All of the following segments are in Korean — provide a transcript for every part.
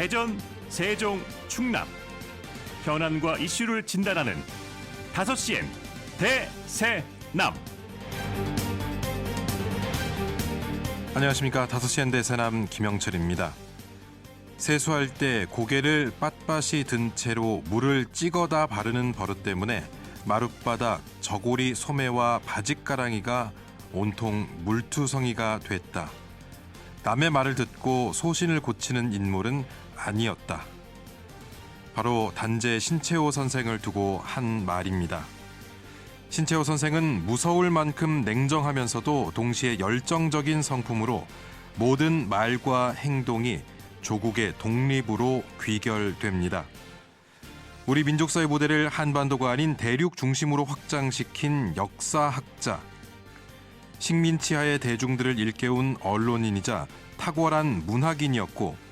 대전, 세종, 충남 현안과 이슈를 진단하는 5시엔 대세남. 안녕하십니까. 5시엔 대세남 김영철입니다. 세수할 때 고개를 빳빳이 든 채로 물을 찍어다 바르는 버릇 때문에 마룻바닥, 저고리 소매와 바짓가랑이가 온통 물투성이가 됐다. 남의 말을 듣고 소신을 고치는 인물은 아니었다. 바로 단재 신채호 선생을 두고 한 말입니다. 신채호 선생은 무서울 만큼 냉정하면서도 동시에 열정적인 성품으로 모든 말과 행동이 조국의 독립으로 귀결됩니다. 우리 민족사의 무대를 한반도가 아닌 대륙 중심으로 확장시킨 역사학자, 식민치하의 대중들을 일깨운 언론인이자 탁월한 문학인이었고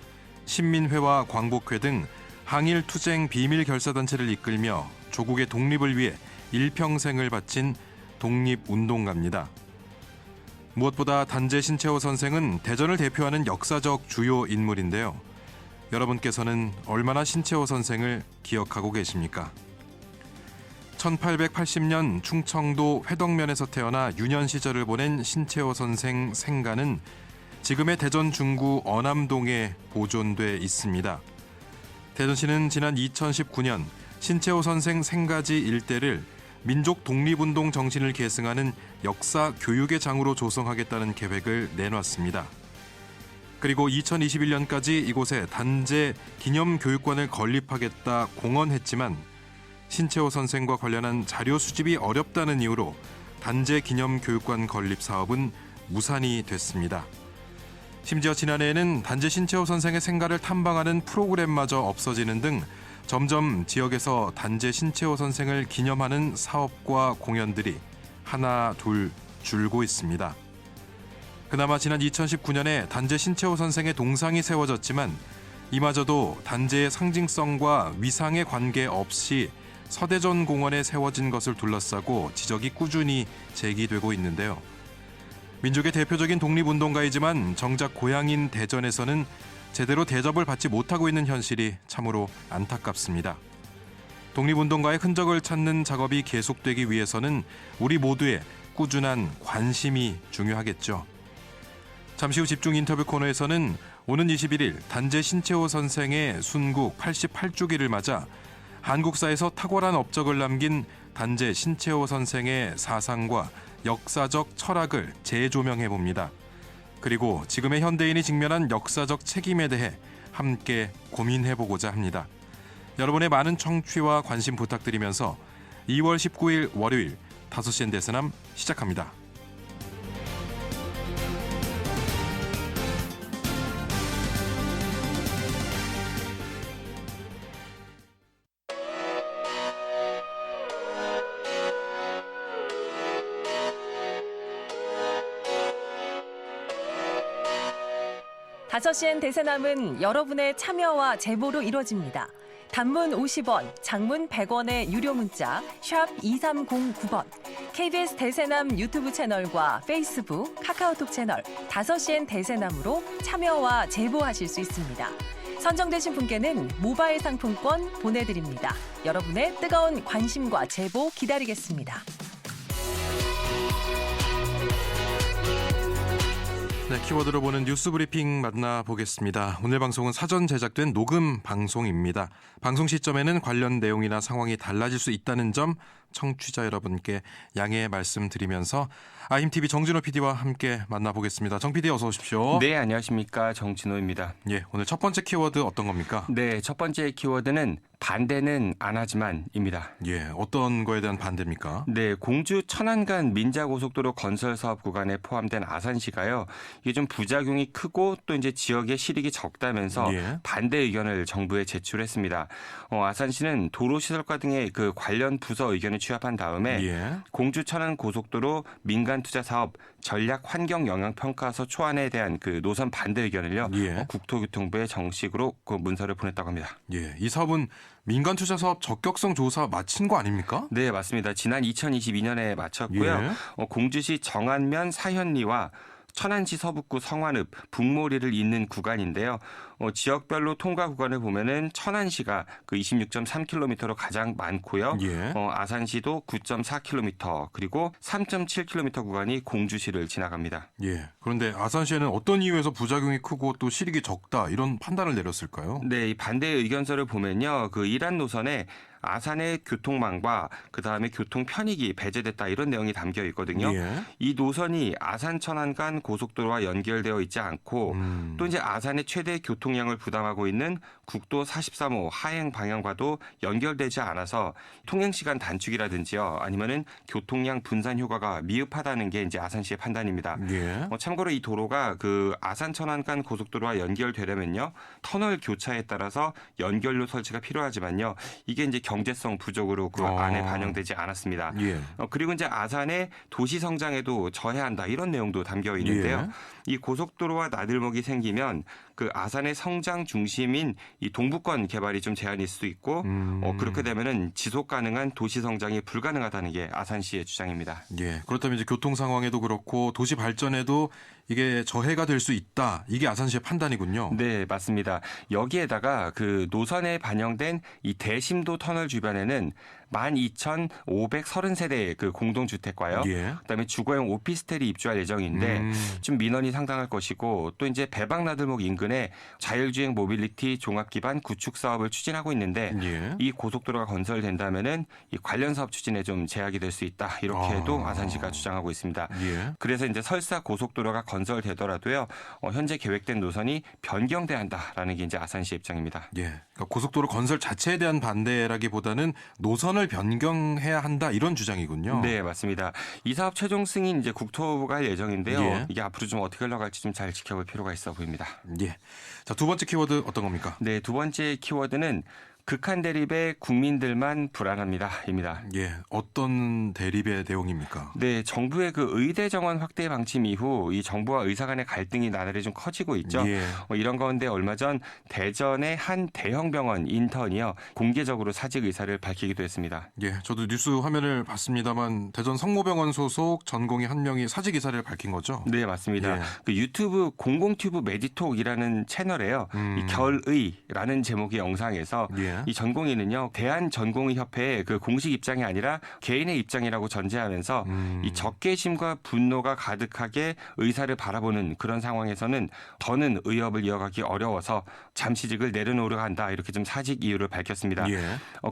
신민회와 광복회 등 항일투쟁 비밀결사단체를 이끌며 조국의 독립을 위해 일평생을 바친 독립운동가입니다. 무엇보다 단재 신채호 선생은 대전을 대표하는 역사적 주요 인물인데요. 여러분께서는 얼마나 신채호 선생을 기억하고 계십니까? 1880년 충청도 회덕면에서 태어나 유년 시절을 보낸 신채호 선생 생가는 지금의 대전 중구 언암동에 보존돼 있습니다. 대전시는 지난 2019년 신채호 선생 생가지 일대를 민족 독립운동 정신을 계승하는 역사 교육의 장으로 조성하겠다는 계획을 내놨습니다. 그리고 2021년까지 이곳에 단재 기념교육관을 건립하겠다 공언했지만 신채호 선생과 관련한 자료 수집이 어렵다는 이유로 단재 기념교육관 건립 사업은 무산이 됐습니다. 심지어 지난해에는 단재 신채호 선생의 생가를 탐방하는 프로그램마저 없어지는 등 점점 지역에서 단재 신채호 선생을 기념하는 사업과 공연들이 하나 둘 줄고 있습니다. 그나마 지난 2019년에 단재 신채호 선생의 동상이 세워졌지만 이마저도 단재의 상징성과 위상에 관계없이 서대전 공원에 세워진 것을 둘러싸고 지적이 꾸준히 제기되고 있는데요. 민족의 대표적인 독립운동가이지만 정작 고향인 대전에서는 제대로 대접을 받지 못하고 있는 현실이 참으로 안타깝습니다. 독립운동가의 흔적을 찾는 작업이 계속되기 위해서는 우리 모두의 꾸준한 관심이 중요하겠죠. 잠시 후 집중 인터뷰 코너에서는 오는 21일 단재 신채호 선생의 순국 88주기를 맞아 한국사에서 탁월한 업적을 남긴 단재 신채호 선생의 사상과 역사적 철학을 재조명해 봅니다. 그리고 지금의 현대인이 직면한 역사적 책임에 대해 함께 고민해보고자 합니다. 여러분의 많은 청취와 관심 부탁드리면서 2월 19일 월요일 5시엔 대세남 시작합니다. 다섯 시엔 대세남은 여러분의 참여와 제보로 이루어집니다. 단문 50원, 장문 100원의 유료 문자 샵 2309번, KBS 대세남 유튜브 채널과 페이스북, 카카오톡 채널 5시엔 대세남으로 참여와 제보하실 수 있습니다. 선정되신 분께는 모바일 상품권 보내드립니다. 여러분의 뜨거운 관심과 제보 기다리겠습니다. 네, 키워드로 보는 뉴스 브리핑 만나보겠습니다. 오늘 방송은 사전 제작된 녹음 방송입니다. 방송 시점에는 관련 내용이나 상황이 달라질 수 있다는 점 청취자 여러분께 양해 말씀드리면서 아임TV 정진호 PD와 함께 만나보겠습니다. 정 PD 어서 오십시오. 네, 안녕하십니까. 정진호입니다. 예, 오늘 첫 번째 키워드 어떤 겁니까? 네, 첫 번째 키워드는 반대는 안 하지만입니다. 예, 어떤 거에 대한 반대입니까? 네, 공주 천안간 민자고속도로 건설 사업 구간에 포함된 아산시가요. 이게 좀 부작용이 크고 또 이제 지역의 실익이 적다면서 예. 반대 의견을 정부에 제출했습니다. 아산시는 도로시설과 등의 그 관련 부서 의견을 취합한 다음에 예. 공주 천안 고속도로 민간 투자 사업 전략 환경 영향 평가서 초안에 대한 그 노선 반대 의견을요. 예. 국토교통부에 정식으로 그 문서를 보냈다고 합니다. 예, 이 사업은 민간 투자 사업 적격성 조사 마친 거 아닙니까? 네, 맞습니다. 지난 2022년에 마쳤고요. 예. 공주시 정안면 사현리와 천안시 서북구 성완읍 북모리를 잇는 구간인데요. 지역별로 통과 구간을 보면은 천안시가 그 26.3km로 가장 많고요. 예. 아산시도 9.4km 그리고 3.7km 구간이 공주시를 지나갑니다. 예. 그런데 아산시에는 어떤 이유에서 부작용이 크고 또 실익이 적다 이런 판단을 내렸을까요? 네, 이 반대 의견서를 보면요. 그 이란 노선에 아산의 교통망과 그다음에 교통 편익이 배제됐다 이런 내용이 담겨 있거든요. 예. 이 노선이 아산 천안 간 고속도로와 연결되어 있지 않고 또 이제 아산의 최대 교통량을 부담하고 있는 국도 43호 하행 방향과도 연결되지 않아서 통행 시간 단축이라든지요. 아니면은 교통량 분산 효과가 미흡하다는 게 이제 아산시의 판단입니다. 예. 참고로 이 도로가 그 아산 천안 간 고속도로와 연결되려면요. 터널 교차에 따라서 연결로 설치가 필요하지만요. 이게 이제 경제성 부족으로 그 안에 반영되지 않았습니다. 예. 그리고 이제 아산의 도시 성장에도 저해한다 이런 내용도 담겨 있는데요. 이 고속도로와 나들목이 생기면 그 아산의 성장 중심인 이 동부권 개발이 좀 제한일 수도 있고 그렇게 되면은 지속 가능한 도시 성장이 불가능하다는 게 아산시의 주장입니다. 예. 그렇다면 이제 교통 상황에도 그렇고 도시 발전에도 이게 저해가 될 수 있다. 이게 아산시의 판단이군요. 네, 맞습니다. 여기에다가 그 노선에 반영된 이 대심도 터널 주변에는 12,530세대의 그 공동주택과요. 예. 그다음에 주거용 오피스텔이 입주할 예정인데 좀 민원이 상당할 것이고 또 이제 배방나들목 인근에 자율주행 모빌리티 종합기반 구축 사업을 추진하고 있는데 예. 이 고속도로가 건설된다면은 이 관련 사업 추진에 좀 제약이 될 수 있다. 이렇게도 아산시가 주장하고 있습니다. 예. 그래서 이제 설사 고속도로가 건설되더라도요. 현재 계획된 노선이 변경돼야 한다라는 게 이제 아산시의 입장입니다. 예. 그러니까 고속도로 건설 자체에 대한 반대라기보다는 노선을 변경해야 한다 이런 주장이군요. 네, 맞습니다. 이 사업 최종 승인 이제 국토부가 할 예정인데요. 예. 이게 앞으로 좀 어떻게 흘러갈지 좀 잘 지켜볼 필요가 있어 보입니다. 예. 자, 두 번째 키워드 어떤 겁니까? 네, 두 번째 키워드는 극한 대립에 국민들만 불안합니다입니다. 예. 어떤 대립의 내용입니까? 네, 정부의 그 의대 정원 확대 방침 이후 이 정부와 의사 간의 갈등이 나날이 좀 커지고 있죠. 예. 이런 가운데 얼마 전 대전의 한 대형 병원 인턴이요 공개적으로 사직 의사를 밝히기도 했습니다. 예. 저도 뉴스 화면을 봤습니다만 대전 성모병원 소속 전공의 한 명이 사직 의사를 밝힌 거죠? 네, 맞습니다. 예. 그 유튜브 공공튜브 메디톡이라는 채널에요. 이 결의라는 제목의 영상에서 예. 이 전공의는요 대한전공의협회의 그 공식 입장이 아니라 개인의 입장이라고 전제하면서 이 적개심과 분노가 가득하게 의사를 바라보는 그런 상황에서는 더는 의협을 이어가기 어려워서 잠시직을 내려놓으려 한다 이렇게 좀 사직 이유를 밝혔습니다. 예.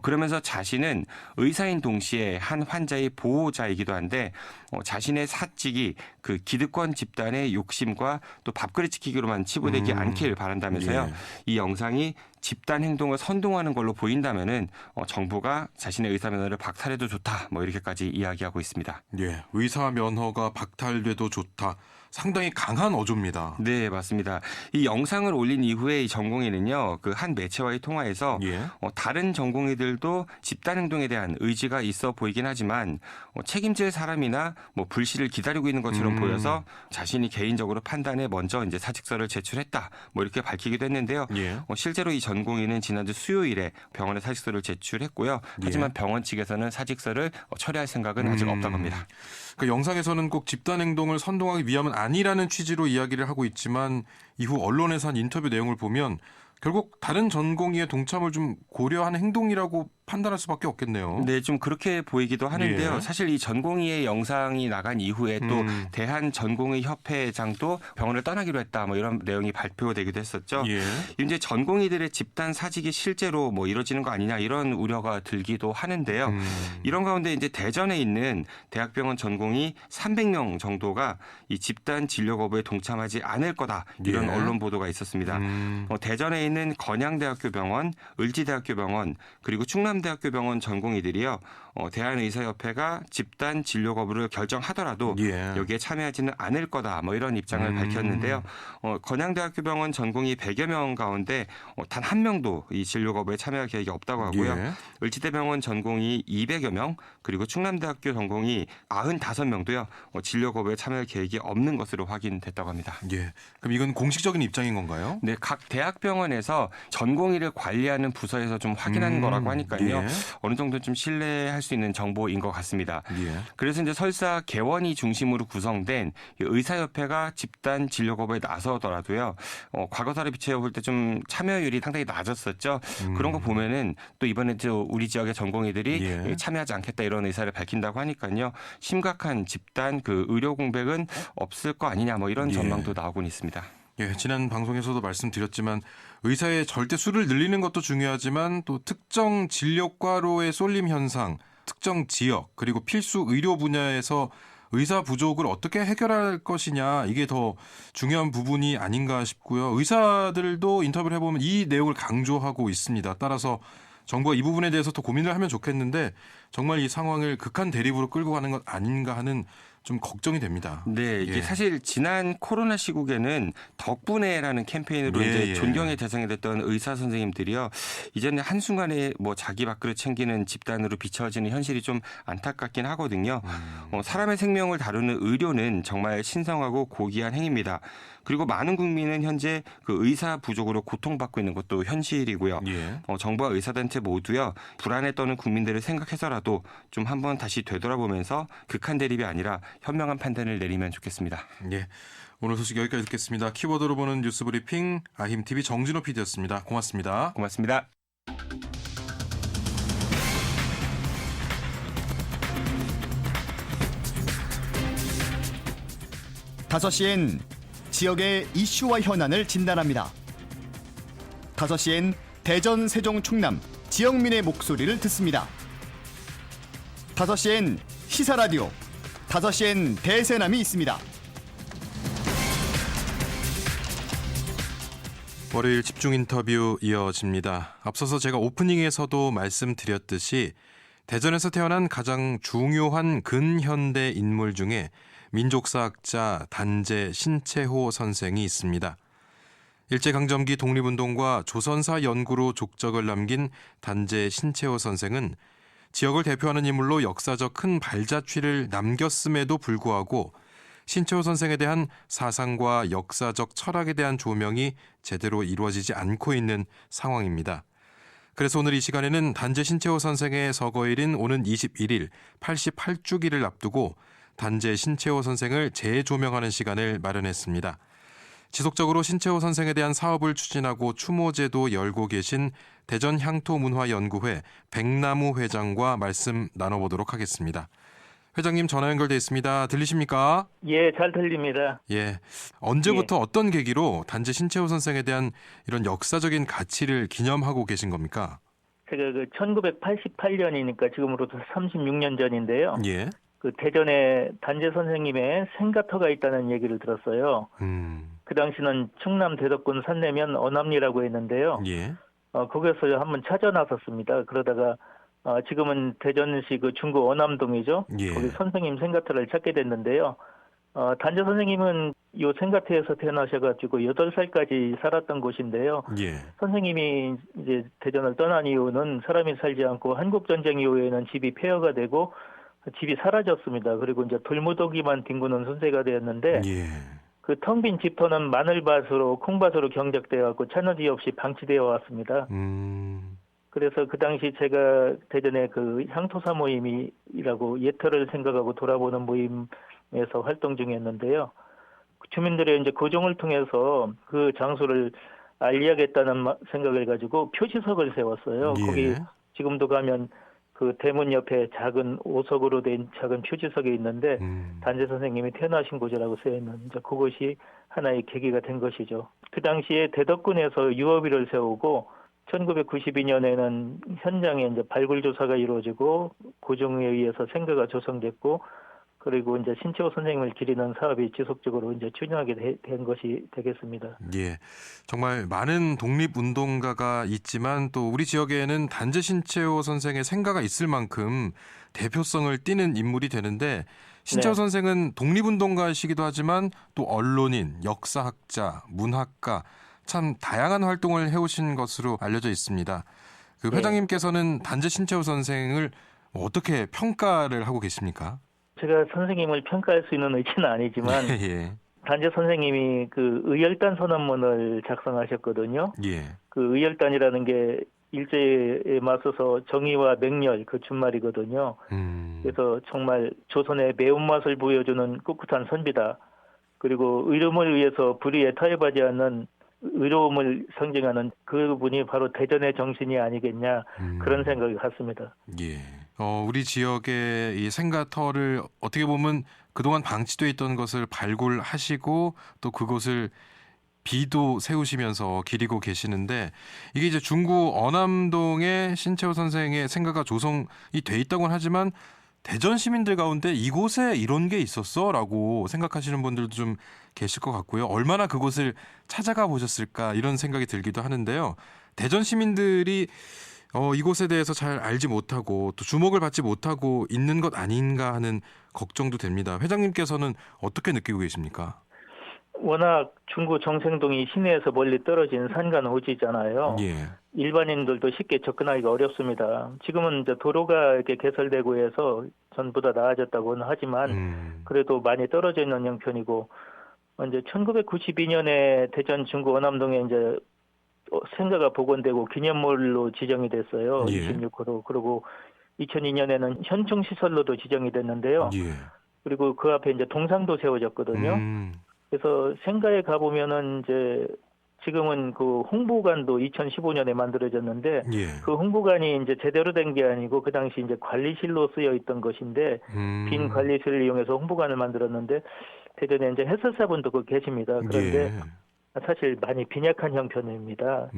그러면서 자신은 의사인 동시에 한 환자의 보호자이기도 한데 자신의 사직이 그 기득권 집단의 욕심과 또 밥그릇 지키기로만 치부되지 않길 바란다면서요. 예. 이 영상이 집단 행동을 선동하는 걸로 보인다면은 정부가 자신의 의사 면허를 박탈해도 좋다. 뭐 이렇게까지 이야기하고 있습니다. 예. 의사 면허가 박탈돼도 좋다. 상당히 강한 어조입니다. 네, 맞습니다. 이 영상을 올린 이후에 이 전공의는요, 그 한 매체와의 통화에서 예. 다른 전공의들도 집단 행동에 대한 의지가 있어 보이긴 하지만 책임질 사람이나 뭐 불씨를 기다리고 있는 것처럼 보여서 자신이 개인적으로 판단해 먼저 이제 사직서를 제출했다. 뭐 이렇게 밝히기도 했는데요. 예. 실제로 이 전공의는 지난주 수요일에 병원에 사직서를 제출했고요. 하지만 예. 병원 측에서는 사직서를 처리할 생각은 아직 없다고 합니다. 그 영상에서는 꼭 집단 행동을 선동하기 위함은 아니라는 취지로 이야기를 하고 있지만 이후 언론에서 한 인터뷰 내용을 보면 결국 다른 전공의의 동참을 좀 고려하는 행동이라고 판단할 수밖에 없겠네요. 네, 좀 그렇게 보이기도 하는데요. 예. 사실 이 전공의의 영상이 나간 이후에 또 대한전공의협회장도 병원을 떠나기로 했다. 뭐 이런 내용이 발표되기도 했었죠. 예. 이제 전공의들의 집단 사직이 실제로 뭐 이루어지는 거 아니냐 이런 우려가 들기도 하는데요. 이런 가운데 이제 대전에 있는 대학병원 전공의 300명 정도가 이 집단 진료 거부에 동참하지 않을 거다. 이런 예. 언론 보도가 있었습니다. 대전에 있는 건양대학교 병원, 을지대학교 병원, 그리고 충남대학교 병원 전공의들이요. 대한의사협회가 집단 진료 거부를 결정하더라도 예. 여기에 참여하지는 않을 거다. 뭐 이런 입장을 밝혔는데요. 건양대학교 병원 전공의 100여 명 가운데 단 한 명도 이 진료 거부에 참여할 계획이 없다고 하고요. 예. 을지대병원 전공의 200여 명, 그리고 충남대학교 전공의 95명도요. 진료 거부에 참여할 계획이 없는 것으로 확인됐다고 합니다. 예. 그럼 이건 공식적인 입장인 건가요? 네, 각 대학병원에서 전공의를 관리하는 부서에서 좀 확인한 거라고 하니까요. 있거든요. 예. 어느 정도 좀 신뢰할 수 있는 정보인 것 같습니다. 예. 그래서 이제 설사 개원이 중심으로 구성된 의사협회가 집단 진료거부에 나서더라도요. 과거사를 비춰 볼 때 좀 참여율이 상당히 낮았었죠. 그런 거 보면은 또 이번에 또 우리 지역의 전공의들이 예. 참여하지 않겠다 이런 의사를 밝힌다고 하니까요. 심각한 집단 그 의료 공백은 없을 거 아니냐 뭐 이런 예. 전망도 나오곤 있습니다. 예, 지난 방송에서도 말씀드렸지만 의사의 절대 수를 늘리는 것도 중요하지만 또 특정 진료과로의 쏠림 현상, 특정 지역 그리고 필수 의료 분야에서 의사 부족을 어떻게 해결할 것이냐 이게 더 중요한 부분이 아닌가 싶고요. 의사들도 인터뷰를 해보면 이 내용을 강조하고 있습니다. 따라서 정부가 이 부분에 대해서 더 고민을 하면 좋겠는데 정말 이 상황을 극한 대립으로 끌고 가는 것 아닌가 하는 좀 걱정이 됩니다. 네, 이게 예. 사실 지난 코로나 시국에는 덕분에라는 캠페인으로 예, 이제 예. 존경의 대상이 됐던 의사 선생님들이요. 이제는 한순간에 뭐 자기 밥그릇 챙기는 집단으로 비춰지는 현실이 좀 안타깝긴 하거든요. 사람의 생명을 다루는 의료는 정말 신성하고 고귀한 행위입니다. 그리고 많은 국민은 현재 그 의사 부족으로 고통받고 있는 것도 현실이고요. 예. 정부와 의사단체 모두요. 불안에 떠는 국민들을 생각해서라도 좀 한번 다시 되돌아보면서 극한 대립이 아니라 현명한 판단을 내리면 좋겠습니다. 예. 오늘 소식 여기까지 듣겠습니다. 키워드로 보는 뉴스 브리핑 아힘TV 정진호 PD였습니다. 고맙습니다. 고맙습니다. 다섯 시엔 지역의 이슈와 현안을 진단합니다. 5시엔 대전, 세종, 충남 지역민의 목소리를 듣습니다. 5시엔 시사라디오, 5시엔 대세남이 있습니다. 월요일 집중 인터뷰 이어집니다. 앞서서 제가 오프닝에서도 말씀드렸듯이 대전에서 태어난 가장 중요한 근현대 인물 중에 민족사학자 단재 신채호 선생이 있습니다. 일제강점기 독립운동과 조선사 연구로 족적을 남긴 단재 신채호 선생은 지역을 대표하는 인물로 역사적 큰 발자취를 남겼음에도 불구하고 신채호 선생에 대한 사상과 역사적 철학에 대한 조명이 제대로 이루어지지 않고 있는 상황입니다. 그래서 오늘 이 시간에는 단재 신채호 선생의 서거일인 오는 21일 88주기를 앞두고 단재 신채호 선생을 재조명하는 시간을 마련했습니다. 지속적으로 신채호 선생에 대한 사업을 추진하고 추모제도 열고 계신 대전향토문화연구회 백나무 회장과 말씀 나눠보도록 하겠습니다. 회장님 전화 연결돼 있습니다. 들리십니까? 예, 잘 들립니다. 예. 언제부터 어떤 계기로 단재 신채호 선생에 대한 이런 역사적인 가치를 기념하고 계신 겁니까? 제가 1988년이니까 지금으로부터 36년 전인데요. 예. 그 대전에 단재 선생님의 생가터가 있다는 얘기를 들었어요. 그 당시는 충남 대덕군 산내면 언암리라고 했는데요. 예. 거기서 한번 찾아 나섰습니다. 그러다가 지금은 대전시 그 중구 언암동이죠. 예. 거기 선생님 생가터를 찾게 됐는데요. 단재 선생님은 요 생가터에서 태어나셔가지고 8살까지 살았던 곳인데요. 예. 선생님이 이제 대전을 떠난 이유는 사람이 살지 않고 한국전쟁 이후에는 집이 폐허가 되고 집이 사라졌습니다. 그리고 이제 돌무더기만 뒹구는 손세가 되었는데 예. 그 텅 빈 집터는 마늘밭으로 콩밭으로 경작되어 갖고 차너지 없이 방치되어 왔습니다. 그래서 그 당시 제가 대전에 그 향토사 모임이라고 예터를 생각하고 돌아보는 모임에서 활동 중이었는데요. 주민들의 이제 고정을 통해서 그 장소를 알리하겠다는 생각을 가지고 표지석을 세웠어요. 예. 거기 지금도 가면 그 대문 옆에 작은 오석으로 된 작은 표지석이 있는데 단재 선생님이 태어나신 곳이라고 쓰여 있는 이제 그것이 하나의 계기가 된 것이죠. 그 당시에 대덕군에서 유업일을 세우고 1992년에는 현장에 이제 발굴 조사가 이루어지고 고종에 의해서 생가가 조성됐고 그리고 이제 신채호 선생님을 기리는 사업이 지속적으로 이제 추진하게 된 것이 되겠습니다. 예, 정말 많은 독립운동가가 있지만 또 우리 지역에는 단재 신채호 선생의 생가가 있을 만큼 대표성을 띠는 인물이 되는데 신채호 네. 선생은 독립운동가이시기도 하지만 또 언론인, 역사학자, 문학가 참 다양한 활동을 해오신 것으로 알려져 있습니다. 그 회장님께서는 단재 신채호 선생을 어떻게 평가를 하고 계십니까? 제가 선생님을 평가할 수 있는 의지는 아니지만 예. 단재 선생님이 그 의열단 선언문을 작성하셨거든요. 예. 그 의열단이라는 게 일제에 맞서서 정의와 맹렬 그 준말이거든요. 그래서 정말 조선의 매운맛을 보여주는 꿋꿋한 선비다. 그리고 의로움을 위해서 불의에 타협하지 않는 의로움을 상징하는 그분이 바로 대전의 정신이 아니겠냐 그런 생각이 갖습니다. 예. 우리 지역의 이 생가터를 어떻게 보면 그동안 방치돼 있던 것을 발굴하시고 또 그곳을 비도 세우시면서 기리고 계시는데 이게 이제 중구 언암동에 신채호 선생의 생가가 조성이 돼 있다고는 하지만 대전 시민들 가운데 이곳에 이런 게 있었어라고 생각하시는 분들도 좀 계실 것 같고요. 얼마나 그곳을 찾아가 보셨을까 이런 생각이 들기도 하는데요. 대전 시민들이 이곳에 대해서 잘 알지 못하고 또 주목을 받지 못하고 있는 것 아닌가 하는 걱정도 됩니다. 회장님께서는 어떻게 느끼고 계십니까? 워낙 중구 정생동이 시내에서 멀리 떨어진 산간 오지잖아요. 예. 일반인들도 쉽게 접근하기가 어렵습니다. 지금은 이제 도로가 이렇게 개설되고 해서 전보다 나아졌다고는 하지만 그래도 많이 떨어져 있는 형편이고 이제 1992년에 대전 중구 언암동에 이제 생가가 복원되고 기념물로 지정이 됐어요. 예. 26호로. 그리고 2002년에는 현충 시설로도 지정이 됐는데요. 예. 그리고 그 앞에 이제 동상도 세워졌거든요. 그래서 생가에 가보면은 이제 지금은 그 홍보관도 2015년에 만들어졌는데 예. 그 홍보관이 이제 제대로 된 게 아니고 그 당시 이제 관리실로 쓰여 있던 것인데 빈 관리실을 이용해서 홍보관을 만들었는데 대전에 이제 해설사분도 그 계십니다. 그런데 예. 사실 많이 빈약한 형편입니다.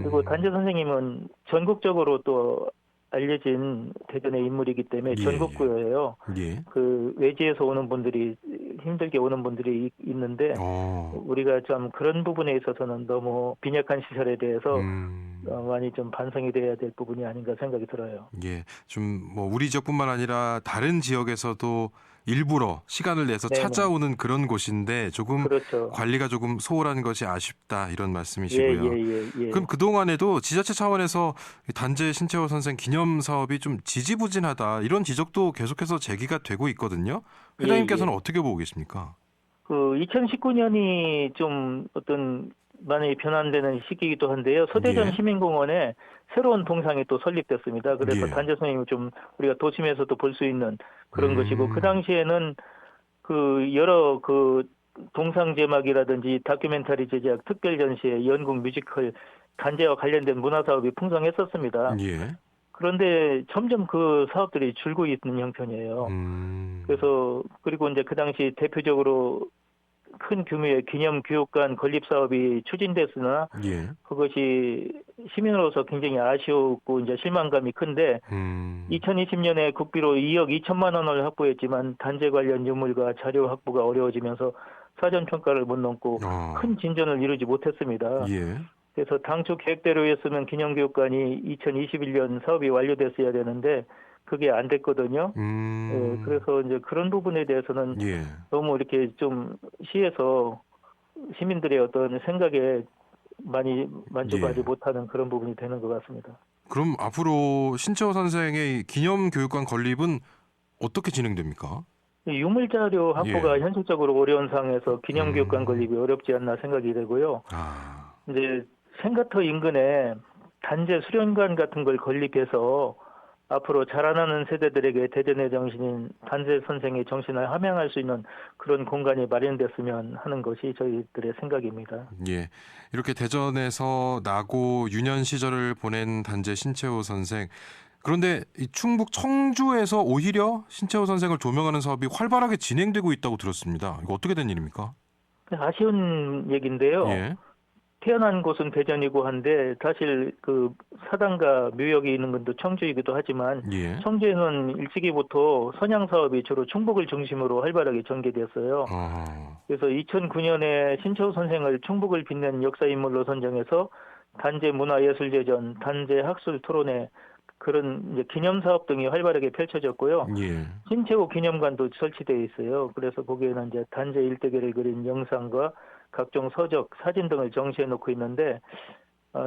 그리고 단재 선생님은 전국적으로 또 알려진 대전의 인물이기 때문에 예, 전국구예요. 예. 그 외지에서 오는 분들이 힘들게 오는 분들이 있는데 우리가 좀 그런 부분에 있어서는 너무 빈약한 시설에 대해서 많이 좀 반성이 돼야 될 부분이 아닌가 생각이 들어요. 예, 좀 뭐 우리 지역뿐만 아니라 다른 지역에서도 일부러 시간을 내서 네네. 찾아오는 그런 곳인데 조금 그렇죠. 관리가 조금 소홀한 것이 아쉽다 이런 말씀이시고요. 예. 그럼 그동안에도 지자체 차원에서 단재 신채호 선생 기념 사업이 좀 지지부진하다 이런 지적도 계속해서 제기가 되고 있거든요. 회장님께서는 어떻게 보고 계십니까? 그 2019년이 좀 어떤 많이 변환되는 시기이기도 한데요. 서대전 예. 시민공원에 새로운 동상이 또 설립됐습니다. 그래서 예. 단재 선생님이 좀 우리가 도심에서도 볼 수 있는 그런 것이고 그 당시에는 그 여러 그 동상 제막이라든지 다큐멘터리 제작, 특별 전시회, 연극, 뮤지컬 단재와 관련된 문화 사업이 풍성했었습니다. 예. 그런데 점점 그 사업들이 줄고 있는 형편이에요. 그래서 그리고 이제 그 당시 대표적으로 큰 규모의 기념 교육관 건립 사업이 추진됐으나 예. 그것이 시민으로서 굉장히 아쉬웠고 이제 실망감이 큰데 2020년에 국비로 2억 2천만 원을 확보했지만 단재 관련 유물과 자료 확보가 어려워지면서 사전 평가를 못 넘고 큰 진전을 이루지 못했습니다. 예. 그래서 당초 계획대로였으면 기념교육관이 2021년 사업이 완료됐어야 되는데 그게 안 됐거든요. 예, 그래서 이제 그런 부분에 대해서는 예. 너무 이렇게 좀 시에서 시민들의 어떤 생각에 많이 만족하지 예. 못하는 그런 부분이 되는 것 같습니다. 그럼 앞으로 신채호 선생의 기념 교육관 건립은 어떻게 진행됩니까? 유물 자료 확보가 예. 현실적으로 어려운 상황에서 기념교육관 건립이 어렵지 않나 생각이 되고요. 이제 생가터 인근에 단재 수련관 같은 걸 건립해서 앞으로 자라나는 세대들에게 대전의 정신인 단재 선생의 정신을 함양할 수 있는 그런 공간이 마련됐으면 하는 것이 저희들의 생각입니다. 예, 이렇게 대전에서 나고 유년 시절을 보낸 단재 신채호 선생. 그런데 이 충북 청주에서 오히려 신채호 선생을 조명하는 사업이 활발하게 진행되고 있다고 들었습니다. 이거 어떻게 된 일입니까? 아쉬운 얘기인데요. 예. 태어난 곳은 대전이고 한데 사실 그 사당과 묘역이 있는 것도 청주이기도 하지만 예. 청주에는 일찍이부터 선양 사업이 주로 충북을 중심으로 활발하게 전개됐어요. 그래서 2009년에 신채호 선생을 충북을 빛낸 역사 인물로 선정해서 단재 문화예술제전, 단재 학술 토론회 그런 이제 기념 사업 등이 활발하게 펼쳐졌고요. 예. 신채호 기념관도 설치되어 있어요. 그래서 거기에는 이제 단재 일대기를 그린 영상과 각종 서적, 사진 등을 정시해 놓고 있는데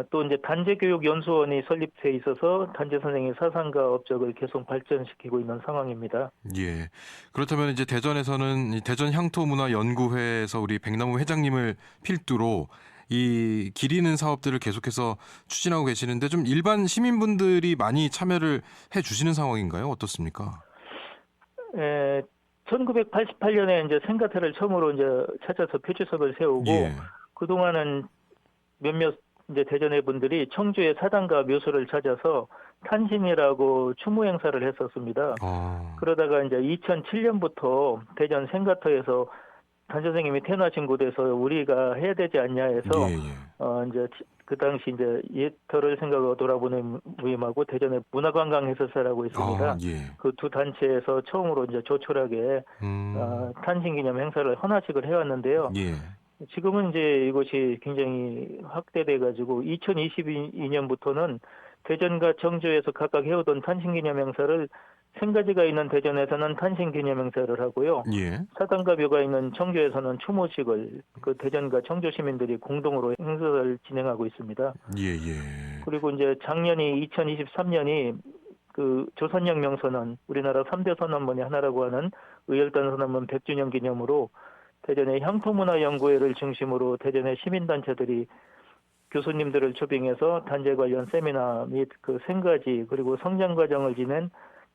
또 이제 단재교육연수원이 설립돼 있어서 단재 선생의 사상과 업적을 계속 발전시키고 있는 상황입니다. 예. 그렇다면 이제 대전에서는 이 대전 향토문화연구회에서 우리 백남우 회장님을 필두로 이 기리는 사업들을 계속해서 추진하고 계시는데 좀 일반 시민분들이 많이 참여를 해 주시는 상황인가요? 어떻습니까? 1988년에 이제 생가태를 처음으로 이제 찾아서 표지석을 세우고 예. 그동안은 몇몇 이제 대전의 분들이 청주의 사당과 묘소를 찾아서 탄신이라고 추모 행사를 했었습니다. 그러다가 이제 2007년부터 대전 생가터에서 단 선생님이 태어나신 곳에서 우리가 해야 되지 않냐 해서 예. 이제 그 당시 이제 옛터를 생각하고 돌아보는 모임하고 대전의 문화관광 해설사라고 있습니다. 예. 그 두 단체에서 처음으로 이제 조촐하게 탄신기념 행사를 헌화식을 해왔는데요. 예. 지금은 이제 이것이 굉장히 확대돼 가지고 2022년부터는 대전과 청주에서 각각 해오던 탄신기념 행사를 생가지가 있는 대전에서는 탄신기념 행사를 하고요. 예. 사당과 묘가 있는 청주에서는 추모식을 그 대전과 청주 시민들이 공동으로 행사를 진행하고 있습니다. 예. 그리고 이제 작년이 2023년이 그 조선혁명 선언, 우리나라 3대 선언문의 하나라고 하는 의열단 선언문 100주년 기념으로 대전의 향토문화연구회를 중심으로 대전의 시민단체들이 교수님들을 초빙해서 단체 관련 세미나 및 그 생가지 그리고 성장 과정을 지낸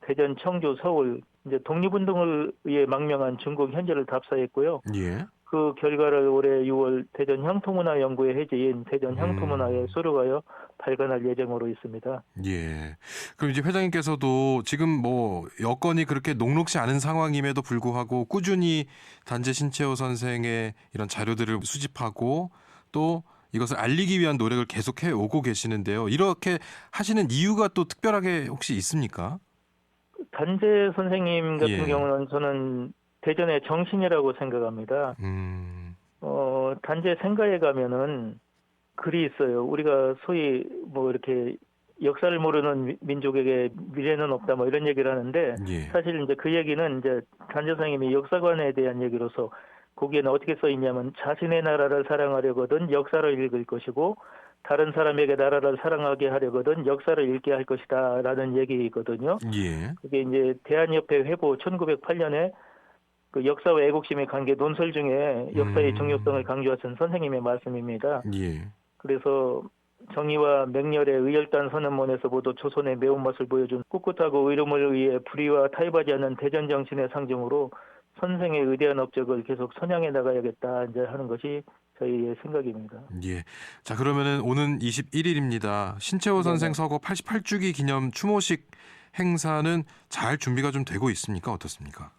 대전, 청주, 서울 이제 독립운동을 위해 망명한 중국 현재를 답사했고요. 예. 그 결과를 올해 6월 대전 향토문화연구회 해지인 대전 향토문화에 수록하여 발간할 예정으로 있습니다. 예. 그럼 이제 회장님께서도 지금 뭐 여건이 그렇게 녹록지 않은 상황임에도 불구하고 꾸준히 단재 신채호 선생의 이런 자료들을 수집하고 또 이것을 알리기 위한 노력을 계속해 오고 계시는데요. 이렇게 하시는 이유가 또 특별하게 혹시 있습니까? 단재 선생님 같은 예. 경우는 저는 대전의 정신이라고 생각합니다. 단재 생가에 가면은 글이 있어요. 우리가 소위 뭐 이렇게 역사를 모르는 민족에게 미래는 없다 뭐 이런 얘기를 하는데 예. 사실 이제 그 얘기는 이제 단재 선생님이 역사관에 대한 얘기로서 거기에는 어떻게 써 있냐면 자신의 나라를 사랑하려거든 역사를 읽을 것이고 다른 사람에게 나라를 사랑하게 하려거든 역사를 읽게 할 것이다라는 얘기거든요. 예. 그게 이제 대한협회 회보 1908년에 그 역사와 애국심의 관계 논설 중에 역사의 중요성을 강조하신 선생님의 말씀입니다. 예. 그래서 정의와 맹렬의 의열단 선언문에서 모두 조선의 매운맛을 보여준 꿋꿋하고 의로움을 위해 불의와 타협하지 않는 대전 정신의 상징으로 선생의 위대한 업적을 계속 선양해 나가야겠다 이제 하는 것이 저희의 생각입니다. 예. 자, 그러면은 오는 21일입니다. 신채호 선생 서거 88주기 기념 추모식 행사는 잘 준비가 좀 되고 있습니까? 어떻습니까?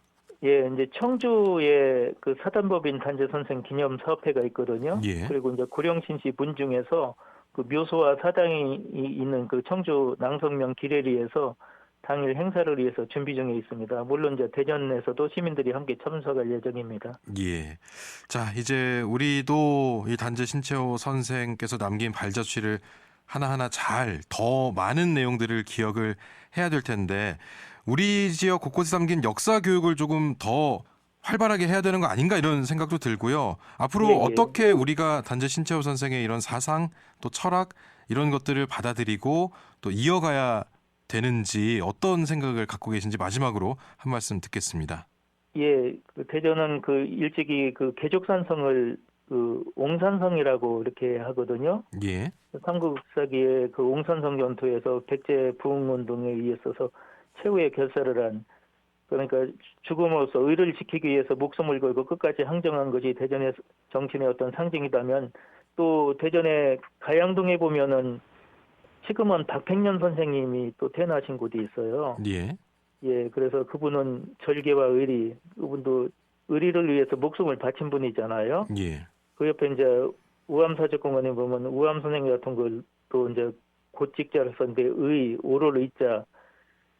예, 이제 청주에 그 사단법인 단재 선생 기념 사업회가 있거든요. 예. 그리고 이제 고령신시 문중에서 그 묘소와 사당이 있는 그 청주 낭성면 기레리에서 당일 행사를 위해서 준비 중에 있습니다. 물론 이제 대전에서도 시민들이 함께 참석할 예정입니다. 예. 자, 이제 우리도 이 단재 신채호 선생께서 남긴 발자취를 하나하나 잘 더 많은 내용들을 기억을 해야 될 텐데 우리 지역 곳곳에 담긴 역사 교육을 조금 더 활발하게 해야 되는 거 아닌가 이런 생각도 들고요. 앞으로 예. 어떻게 우리가 단재 신채호 선생의 이런 사상 또 철학 이런 것들을 받아들이고 또 이어가야 되는지 어떤 생각을 갖고 계신지 마지막으로 한 말씀 듣겠습니다. 예, 그 대전은 그 일찍이 그 개족산성을 그 옹산성이라고 이렇게 하거든요. 예. 삼국사기에 그 옹산성 전투에서 백제 부흥운동에 의해서 최후의 결사를 한 그러니까 죽음으로써 의를 지키기 위해서 목숨을 걸고 끝까지 항정한 것이 대전의 정신의 어떤 상징이다면 또 대전의 가양동에 보면은 지금은 박팽년 선생님이 또 태어나신 곳이 있어요. 예. 예, 그래서 그분은 절개와 의리, 그분도 의리를 위해서 목숨을 바친 분이잖아요. 예. 그 옆에 이제 우암사적공원에 보면 우암 선생님 같은 걸또 이제 곧직자를 썼는데 의, 오를 의자.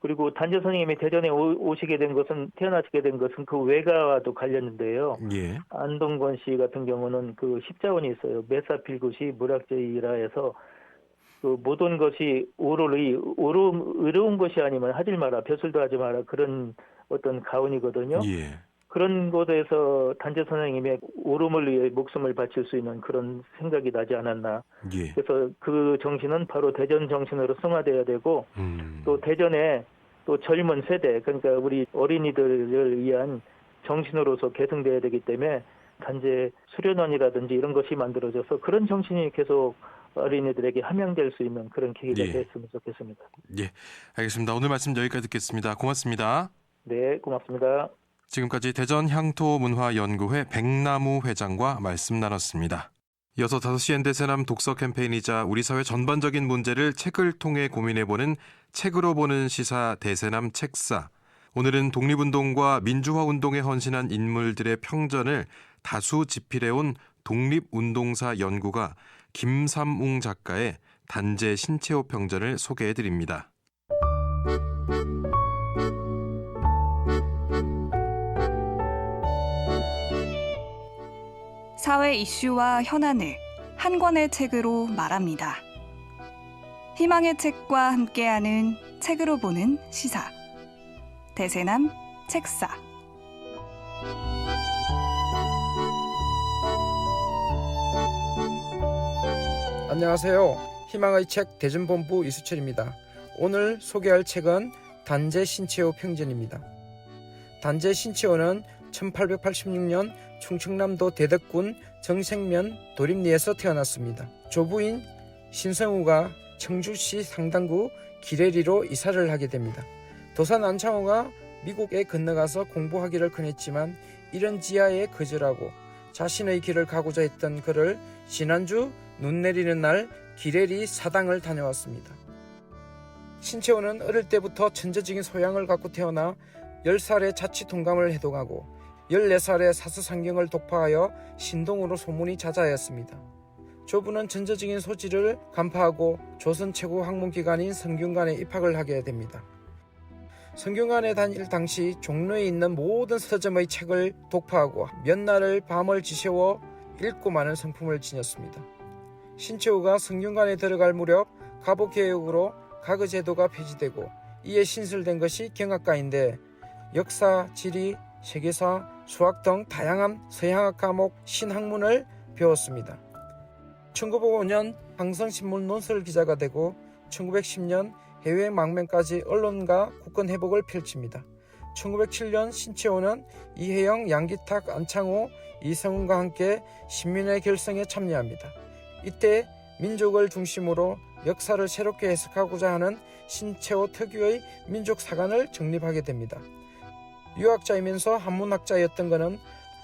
그리고 단재 선생님이 대전에 오시게 된 것은 태어나시게 된 것은 그 외가와도 관련인데요. 예. 안동건 씨 같은 경우는 그 십자원이 있어요. 메사필굿이 무락제이라 해서 그 모든 것이 의로운 것이 아니면 하지 마라, 벼슬도 하지 마라 그런 어떤 가훈이거든요. 예. 그런 곳에서 단재 선생님의 오름을 위해 목숨을 바칠 수 있는 그런 생각이 나지 않았나. 예. 그래서 그 정신은 바로 대전 정신으로 승화돼야 되고 또 대전에 또 젊은 세대 그러니까 우리 어린이들을 위한 정신으로서 계승돼야 되기 때문에 단재 수련원이라든지 이런 것이 만들어져서 그런 정신이 계속 어린이들에게 함양될 수 있는 그런 계기가 예. 됐으면 좋겠습니다. 예, 알겠습니다. 오늘 말씀 여기까지 듣겠습니다. 고맙습니다. 네, 고맙습니다. 지금까지 대전 향토문화연구회 백나무 회장과 말씀 나눴습니다. 이어서 5시엔 대세남 독서 캠페인이자 우리 사회 전반적인 문제를 책을 통해 고민해보는 책으로 보는 시사 대세남 책사. 오늘은 독립운동과 민주화운동에 헌신한 인물들의 평전을 다수 집필해온 독립운동사 연구가 김삼웅 작가의 단재 신채호 평전을 소개해드립니다. 사회 이슈와 현안을 한 권의 책으로 말합니다. 희망의 책과 함께하는 책으로 보는 시사. 대세남 책사. 안녕하세요. 희망의 책 대전본부 이수철입니다. 오늘 소개할 책은 단재 신채호 평전입니다. 단재 신채호는 1886년 충청남도 대덕군 정생면 도림리에서 태어났습니다. 조부인 신성우가 청주시 상당구 기래리로 이사를 하게 됩니다. 도산 안창호가 미국에 건너가서 공부하기를 권했지만 이런 지하에 거절하고 자신의 길을 가고자 했던 그를 지난주 눈 내리는 날 기래리 사당을 다녀왔습니다. 신채호는 어릴 때부터 천재적인 소양을 갖고 태어나 10살에 자치통감을 해독하고 14살에 사서상경을 독파하여 신동으로 소문이 자자하였습니다. 조부는 전적인 소질을 간파하고 조선 최고 학문기관인 성균관에 입학을 하게 됩니다. 성균관에 다닐 당시 종로에 있는 모든 서점의 책을 독파하고 몇 날을 밤을 지새워 읽고 많은 성품을 지녔습니다. 신채호가 성균관에 들어갈 무렵 가보개혁으로 가거제도가 폐지되고 이에 신설된 것이 경학과인데 역사, 지리, 세계사, 수학 등 다양한 서양학 과목 신학문을 배웠습니다. 1905년 항성신문 논설 기자가 되고 1910년 해외 망명까지 언론과 국권 회복을 펼칩니다. 1907년 신채호는 이혜영, 양기탁, 안창호, 이성훈과 함께 신민의 결성에 참여합니다. 이때 민족을 중심으로 역사를 새롭게 해석하고자 하는 신채호 특유의 민족사관을 정립하게 됩니다. 유학자이면서 한문학자였던 그는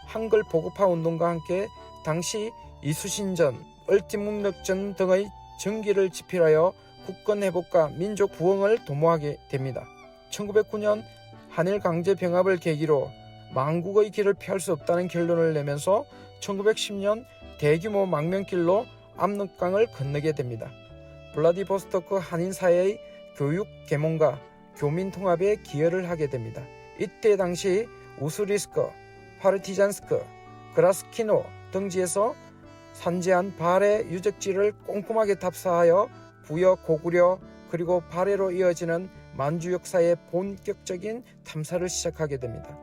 한글 보급화 운동과 함께 당시 이수신전, 얼티문력전 등의 전기를 집필하여 국권 회복과 민족 부흥을 도모하게 됩니다. 1909년 한일 강제 병합을 계기로 망국의 길을 피할 수 없다는 결론을 내면서 1910년 대규모 망명길로 압록강을 건너게 됩니다. 블라디보스토크 한인사회의 교육 계몽과 교민 통합에 기여를 하게 됩니다. 이때 당시 우스리스크, 파르티잔스크, 그라스키노 등지에서 산재한 발해 유적지를 꼼꼼하게 탑사하여 부여, 고구려 그리고 발해로 이어지는 만주 역사의 본격적인 탐사를 시작하게 됩니다.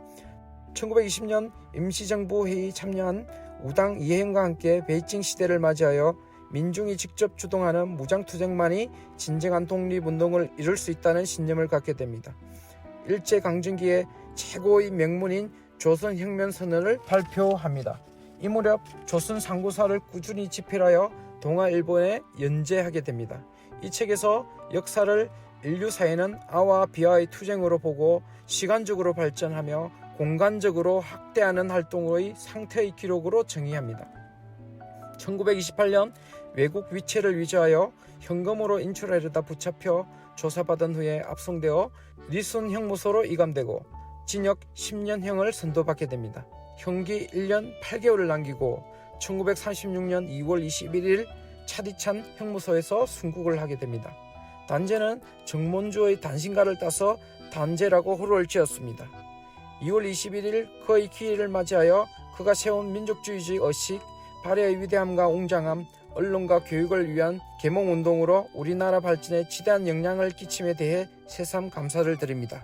1920년 임시정부 회의에 참여한 우당 이혜영과 함께 베이징 시대를 맞이하여 민중이 직접 주동하는 무장투쟁만이 진정한 독립운동을 이룰 수 있다는 신념을 갖게 됩니다. 일제강점기의 최고의 명문인 조선혁명선언을 발표합니다. 이 무렵 조선 상고사를 꾸준히 집필하여 동아일보에 연재하게 됩니다. 이 책에서 역사를 인류 사회는 아와 비와의 투쟁으로 보고 시간적으로 발전하며 공간적으로 확대하는 활동의 상태의 기록으로 정의합니다. 1928년 외국 위체를 위조하여 현금으로 인출하려다 붙잡혀 조사받은 후에 압송되어 리순 형무소로 이감되고 징역 10년형을 선고받게 됩니다. 형기 1년 8개월을 남기고 1936년 2월 21일 차디찬 형무소에서 순국을 하게 됩니다. 단재는 정몬주의 단신가를 따서 단재라고 호를 지었습니다. 2월 21일 그의 기일을 맞이하여 그가 세운 민족주의의 의식, 발해의 위대함과 웅장함, 언론과 교육을 위한 계몽운동으로 우리나라 발전에 지대한 영향을 끼침에 대해 새삼 감사를 드립니다.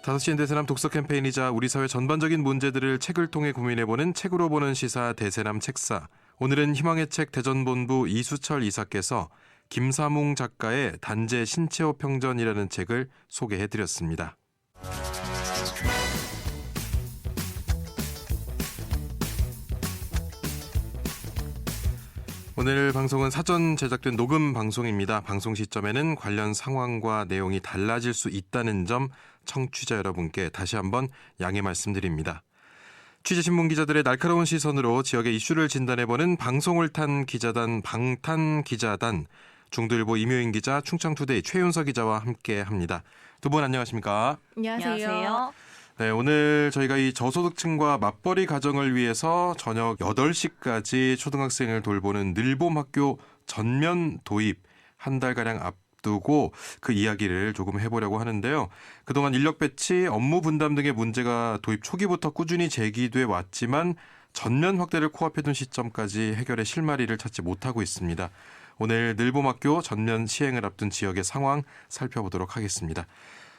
5시엔 대세남 독서 캠페인이자 우리 사회 전반적인 문제들을 책을 통해 고민해보는 책으로 보는 시사 대세남 책사. 오늘은 희망의 책 대전본부 이수철 이사께서 김삼웅 작가의 단재 신채호 평전이라는 책을 소개해드렸습니다. 오늘 방송은 사전 제작된 녹음 방송입니다. 방송 시점에는 관련 상황과 내용이 달라질 수 있다는 점 청취자 여러분께 다시 한번 양해 말씀드립니다. 취재신문 기자들의 날카로운 시선으로 지역의 이슈를 진단해보는 방송을 탄 기자단 방탄기자단, 중도일보 임효인 기자, 충청투데이 최윤서 기자와 함께합니다. 두 분 안녕하십니까? 안녕하세요. 네, 오늘 저희가 이 저소득층과 맞벌이 가정을 위해서 저녁 8시까지 초등학생을 돌보는 늘봄학교 전면 도입 한 달가량 앞두고 그 이야기를 조금 해보려고 하는데요. 그동안 인력 배치, 업무 분담 등의 문제가 도입 초기부터 꾸준히 제기돼 왔지만 전면 확대를 코앞에 둔 시점까지 해결의 실마리를 찾지 못하고 있습니다. 오늘 늘봄학교 전면 시행을 앞둔 지역의 상황 살펴보도록 하겠습니다.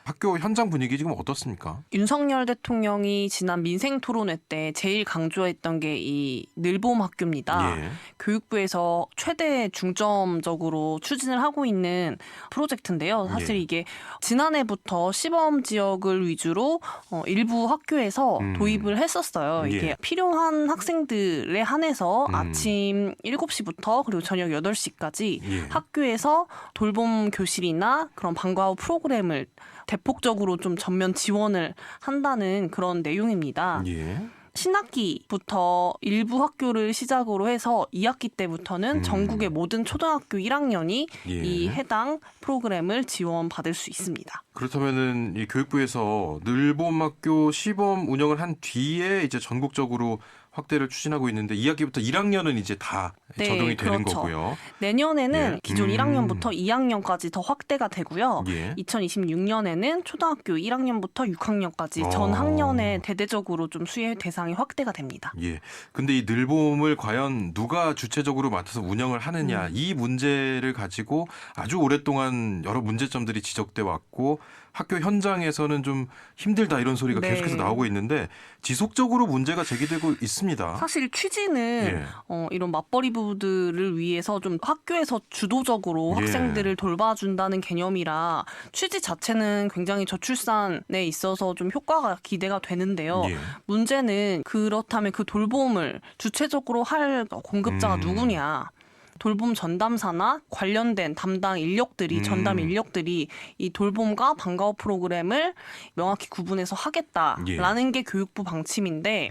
학교 현장 분위기 지금 어떻습니까? 윤석열 대통령이 지난 민생 토론회 때 제일 강조했던 게 이 늘봄 학교입니다. 예. 교육부에서 최대 중점적으로 추진을 하고 있는 프로젝트인데요. 사실 예. 이게 지난해부터 시범 지역을 위주로 일부 학교에서 도입을 했었어요. 이게 예. 필요한 학생들에 한해서 아침 7시부터 그리고 저녁 8시까지 예. 학교에서 돌봄 교실이나 그런 방과 후 프로그램을 대폭적으로 좀 전면 지원을 한다는 그런 내용입니다. 예. 신학기부터 일부 학교를 시작으로 해서 2학기 때부터는 전국의 모든 초등학교 1학년이 예. 이 해당 프로그램을 지원받을 수 있습니다. 그렇다면은 이 교육부에서 늘봄학교 시범 운영을 한 뒤에 이제 전국적으로 확대를 추진하고 있는데 2학기부터 1학년은 이제 다 네, 적용이 되는 그렇죠. 거고요. 내년에는 예. 기존 1학년부터 2학년까지 더 확대가 되고요. 예. 2026년에는 초등학교 1학년부터 6학년까지 전 학년에 대대적으로 좀 수혜 대상이 확대가 됩니다. 예. 근데 이 늘봄을 과연 누가 주체적으로 맡아서 운영을 하느냐, 이 문제를 가지고 아주 오랫동안 여러 문제점들이 지적돼 왔고 학교 현장에서는 좀 힘들다 이런 소리가 네. 계속해서 나오고 있는데 지속적으로 문제가 제기되고 있습니다. 사실 취지는 이런 맞벌이 부부들을 위해서 좀 학교에서 주도적으로 예. 학생들을 돌봐준다는 개념이라 취지 자체는 굉장히 저출산에 있어서 좀 효과가 기대가 되는데요. 예. 문제는 그렇다면 그 돌봄을 주체적으로 할 공급자가 누구냐. 돌봄 전담사나 관련된 담당 인력들이 전담 인력들이 이 돌봄과 방과 후 프로그램을 명확히 구분해서 하겠다라는 예. 게 교육부 방침인데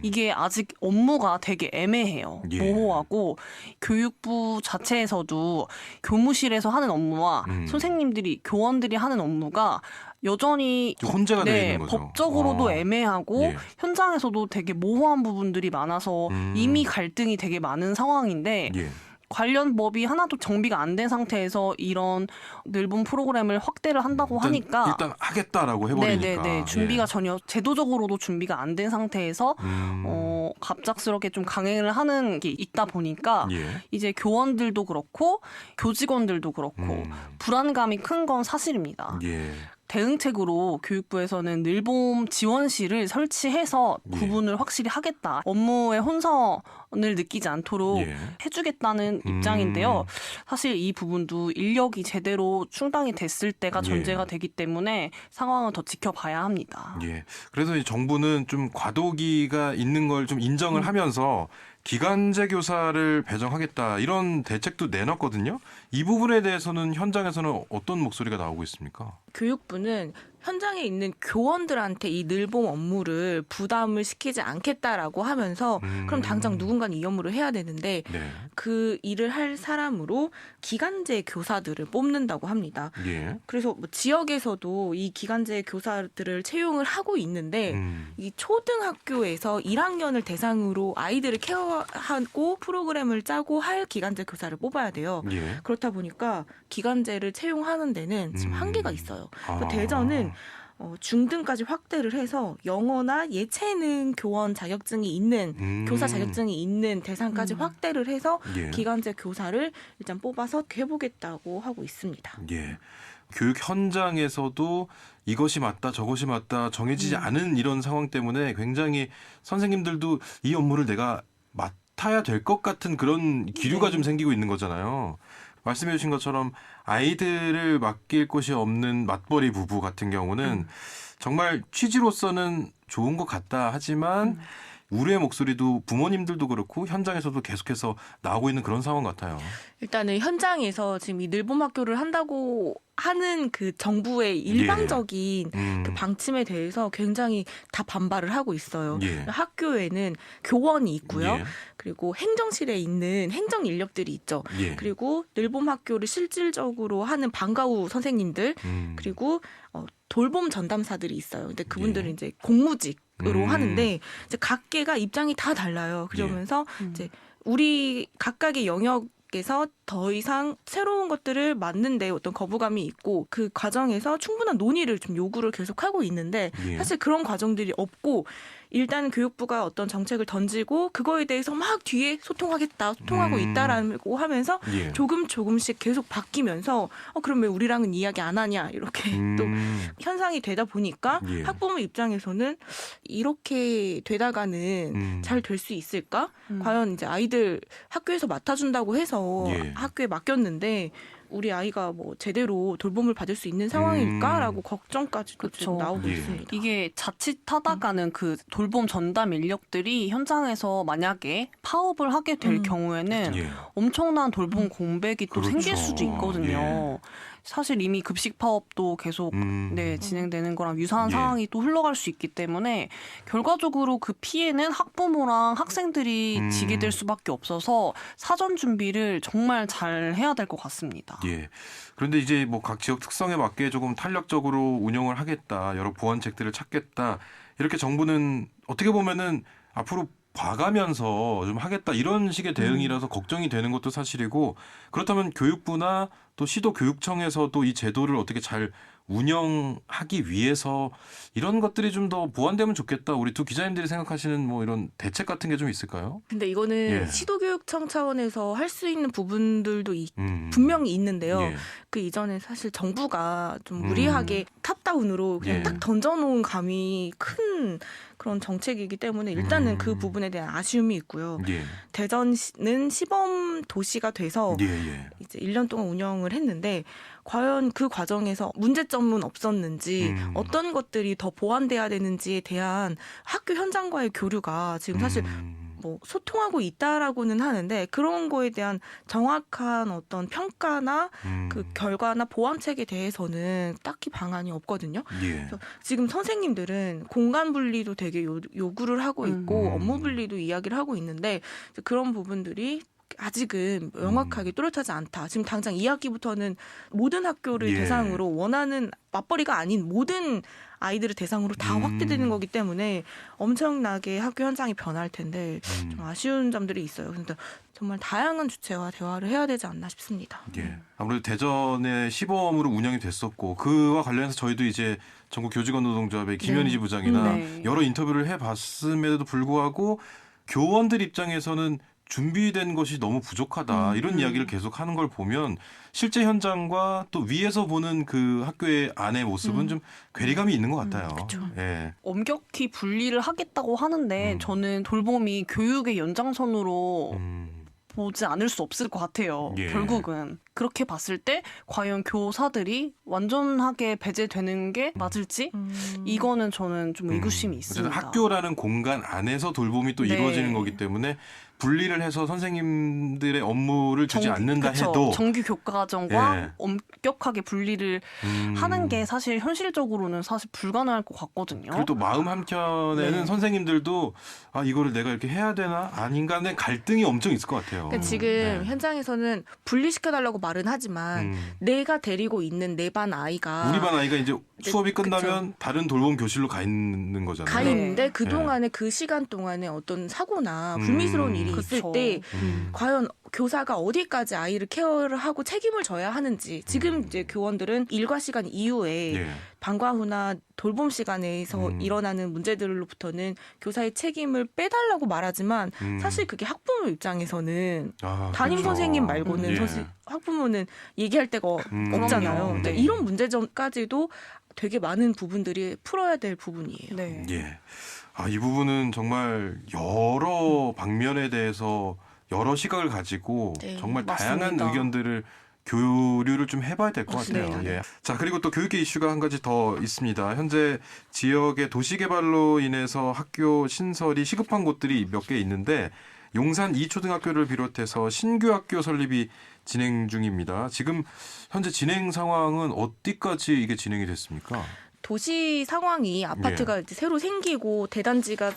이게 아직 업무가 되게 애매해요. 예. 모호하고 교육부 자체에서도 교무실에서 하는 업무와 선생님들이 교원들이 하는 업무가 여전히 혼재가 되어 있는 거죠. 법적으로도 애매하고 예. 현장에서도 되게 모호한 부분들이 많아서 이미 갈등이 되게 많은 상황인데 예. 관련 법이 하나도 정비가 안 된 상태에서 이런 늘봄 프로그램을 확대를 한다고 하니까 일단 하겠다라고 해버리니까. 네네네. 준비가 예. 전혀 제도적으로도 준비가 안 된 상태에서 갑작스럽게 좀 강행을 하는 게 있다 보니까 예. 이제 교원들도 그렇고 교직원들도 그렇고 불안감이 큰 건 사실입니다. 예. 대응책으로 교육부에서는 늘봄 지원실을 설치해서 예. 구분을 확실히 하겠다. 업무의 혼선을 느끼지 않도록 예. 해주겠다는 입장인데요. 사실 이 부분도 인력이 제대로 충당이 됐을 때가 예. 전제가 되기 때문에 상황은 더 지켜봐야 합니다. 예. 그래서 이 정부는 좀 과도기가 있는 걸 좀 인정을 하면서 기간제 교사를 배정하겠다 이런 대책도 내놨거든요. 이 부분에 대해서는 현장에서는 어떤 목소리가 나오고 있습니까? 교육부는 현장에 있는 교원들한테 이 늘봄 업무를 부담을 시키지 않겠다라고 하면서 그럼 당장 누군가는 이 업무를 해야 되는데 네. 그 일을 할 사람으로 기간제 교사들을 뽑는다고 합니다. 예. 그래서 뭐 지역에서도 이 기간제 교사들을 채용을 하고 있는데 이 초등학교에서 1학년을 대상으로 아이들을 케어하고 프로그램을 짜고 할 기간제 교사를 뽑아야 돼요. 예. 그렇다 보니까 기간제를 채용하는 데는 지금 한계가 있어요. 그래서 대전은 중등까지 확대를 해서 영어나 예체능 교원 자격증이 있는 교사 자격증이 있는 대상까지 확대를 해서 예. 기간제 교사를 일단 뽑아서 해보겠다고 하고 있습니다. 예. 교육 현장에서도 이것이 맞다 저것이 맞다 정해지지 않은 이런 상황 때문에 굉장히 선생님들도 이 업무를 내가 맡아야 될 것 같은 그런 기류가 좀 생기고 있는 거잖아요. 말씀해 주신 것처럼 아이들을 맡길 곳이 없는 맞벌이 부부 같은 경우는 정말 취지로서는 좋은 것 같다 하지만 우려의 목소리도 부모님들도 그렇고 현장에서도 계속해서 나오고 있는 그런 상황 같아요. 일단은 현장에서 지금 이 늘봄 학교를 한다고 하는 그 정부의 일방적인 그 방침에 대해서 굉장히 다 반발을 하고 있어요. 학교에는 교원이 있고요. 그리고 행정실에 있는 행정 인력들이 있죠. 그리고 늘봄 학교를 실질적으로 하는 방과후 선생님들 그리고 돌봄 전담사들이 있어요. 근데 그분들은 이제 공무직으로 하는데 이제 각계가 입장이 다 달라요. 그러면서 이제 우리 각각의 영역에서 더 이상 새로운 것들을 맡는데 어떤 거부감이 있고 그 과정에서 충분한 논의를 좀 요구를 계속하고 있는데 사실 그런 과정들이 없고 일단 교육부가 어떤 정책을 던지고 그거에 대해서 막 뒤에 소통하고 있다라고 하면서 조금씩 계속 바뀌면서 그럼 왜 우리랑은 이야기 안 하냐 이렇게 또 현상이 되다 보니까 학부모 입장에서는 이렇게 되다가는 잘 될 수 있을까? 과연 이제 아이들 학교에서 맡아준다고 해서 학교에 맡겼는데 우리 아이가 뭐 제대로 돌봄을 받을 수 있는 상황일까라고 걱정까지도 지금 나오고 있습니다. 이게 자칫하다가는 그 돌봄 전담 인력들이 현장에서 만약에 파업을 하게 될 경우에는 엄청난 돌봄 공백이 또 생길 수도 있거든요. 사실 이미 급식 파업도 계속 진행되는 거랑 유사한 상황이 또 흘러갈 수 있기 때문에 결과적으로 그 피해는 학부모랑 학생들이 지게 될 수밖에 없어서 사전 준비를 정말 잘 해야 될 것 같습니다. 그런데 이제 뭐 각 지역 특성에 맞게 조금 탄력적으로 운영을 하겠다, 여러 보완책들을 찾겠다, 이렇게 정부는 어떻게 보면은 앞으로 봐가면서 좀 하겠다 이런 식의 대응이라서 걱정이 되는 것도 사실이고, 그렇다면 교육부나 또 시도교육청에서도 이 제도를 어떻게 잘 운영하기 위해서 이런 것들이 좀 더 보완되면 좋겠다. 우리 두 기자님들이 생각하시는 뭐 이런 대책 같은 게 좀 있을까요? 근데 이거는 시도교육청 차원에서 할 수 있는 부분들도 분명히 있는데요. 그 이전에 사실 정부가 좀 무리하게 탑다운으로 그냥 딱 던져놓은 감이 큰 그런 정책이기 때문에 일단은 그 부분에 대한 아쉬움이 있고요. 대전은 시범 도시가 돼서 이제 1년 동안 운영을 했는데 과연 그 과정에서 문제점은 없었는지 어떤 것들이 더 보완돼야 되는지에 대한 학교 현장과의 교류가 지금 사실 뭐 소통하고 있다라고는 하는데 그런 거에 대한 정확한 어떤 평가나 그 결과나 보완책에 대해서는 딱히 방안이 없거든요. 그래서 지금 선생님들은 공간 분리도 되게 요구를 하고 있고 업무 분리도 이야기를 하고 있는데 그런 부분들이 아직은 명확하게 뚜렷하지 않다. 지금 당장 2학기부터는 모든 학교를 대상으로 원하는 맞벌이가 아닌 모든 아이들을 대상으로 다 확대되는 거기 때문에 엄청나게 학교 현장이 변할 텐데 좀 아쉬운 점들이 있어요. 그런데 정말 다양한 주체와 대화를 해야 되지 않나 싶습니다. 아무래도 대전에 시범으로 운영이 됐었고 그와 관련해서 저희도 이제 전국 교직원 노동조합의 김현희 부장이나 여러 인터뷰를 해봤음에도 불구하고 교원들 입장에서는 준비된 것이 너무 부족하다 이런 이야기를 계속 하는 걸 보면 실제 현장과 또 위에서 보는 그 학교의 안의 모습은 좀 괴리감이 있는 것 같아요. 엄격히 분리를 하겠다고 하는데 저는 돌봄이 교육의 연장선으로 보지 않을 수 없을 것 같아요. 결국은 그렇게 봤을 때 과연 교사들이 완전하게 배제되는 게 맞을지 이거는 저는 좀 의구심이 있습니다. 학교라는 공간 안에서 돌봄이 또 이루어지는 거기 때문에 분리를 해서 선생님들의 업무를 주지 않는다 해도 정규 교과정과 엄격하게 분리를 하는 게 사실 현실적으로는 사실 불가능할 것 같거든요. 그리고 또 마음 한켠에는 선생님들도 이거를 내가 이렇게 해야 되나 아닌가 하는 갈등이 엄청 있을 것 같아요. 그러니까 지금 현장에서는 분리시켜달라고 말은 하지만 내가 데리고 있는 내 반 아이가 우리 반 아이가 이제 수업이 끝나면 다른 돌봄 교실로 가 있는 거잖아요. 가 있는데 그동안에 그 시간 동안에 어떤 사고나 불미스러운 일이 있을 때 과연 교사가 어디까지 아이를 케어를 하고 책임을 져야 하는지 지금 이제 교원들은 일과 시간 이후에 방과후나 돌봄 시간에서 일어나는 문제들로부터는 교사의 책임을 빼달라고 말하지만 사실 그게 학부모 입장에서는 담임 선생님 말고는 사실 학부모는 얘기할 데가 없잖아요. 그러니까 이런 문제점까지도 되게 많은 부분들이 풀어야 될 부분이에요. 이 부분은 정말 여러 방면에 대해서 여러 시각을 가지고 정말 다양한 의견들을 교류를 좀 해봐야 될 것 같아요. 네. 예. 자, 그리고 또 교육계 이슈가 한 가지 더 있습니다. 현재 지역의 도시개발로 인해서 학교 신설이 시급한 곳들이 몇 개 있는데 용산 2초등학교를 비롯해서 신규 학교 설립이 진행 중입니다. 지금 현재 진행 상황은 어디까지 이게 진행이 됐습니까? 도시 상황이 아파트가 이제 새로 생기고 대단지가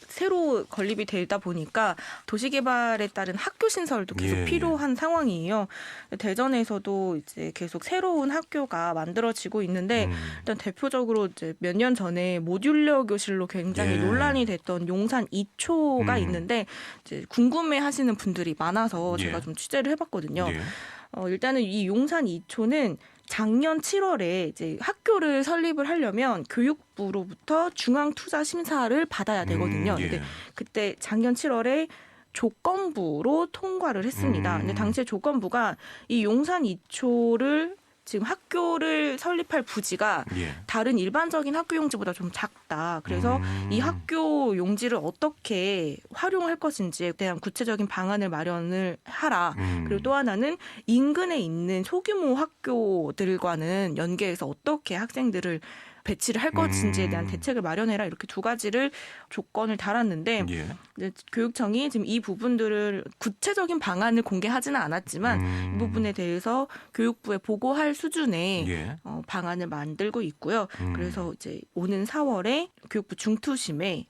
새로 건립이 되다 보니까 도시개발에 따른 학교 신설도 계속 필요한 상황이에요. 대전에서도 이제 계속 새로운 학교가 만들어지고 있는데 일단 대표적으로 이제 몇 년 전에 모듈러 교실로 굉장히 논란이 됐던 용산 2초가 있는데 이제 궁금해하시는 분들이 많아서 제가 좀 취재를 해봤거든요. 일단은 이 용산 2초는 작년 7월에 이제 학교를 설립을 하려면 교육부로부터 중앙투자 심사를 받아야 되거든요. 근데 그때 작년 7월에 조건부로 통과를 했습니다. 근데 당시에 조건부가 이 용산 2초를 지금 학교를 설립할 부지가 다른 일반적인 학교 용지보다 좀 작다. 그래서 이 학교 용지를 어떻게 활용할 것인지에 대한 구체적인 방안을 마련을 하라. 그리고 또 하나는 인근에 있는 소규모 학교들과는 연계해서 어떻게 학생들을 배치를 할 것인지에 대한 대책을 마련해라. 이렇게 두 가지를 조건을 달았는데 교육청이 지금 이 부분들을 구체적인 방안을 공개하지는 않았지만 이 부분에 대해서 교육부에 보고할 수준의 방안을 만들고 있고요. 그래서 이제 오는 4월에 교육부 중투심에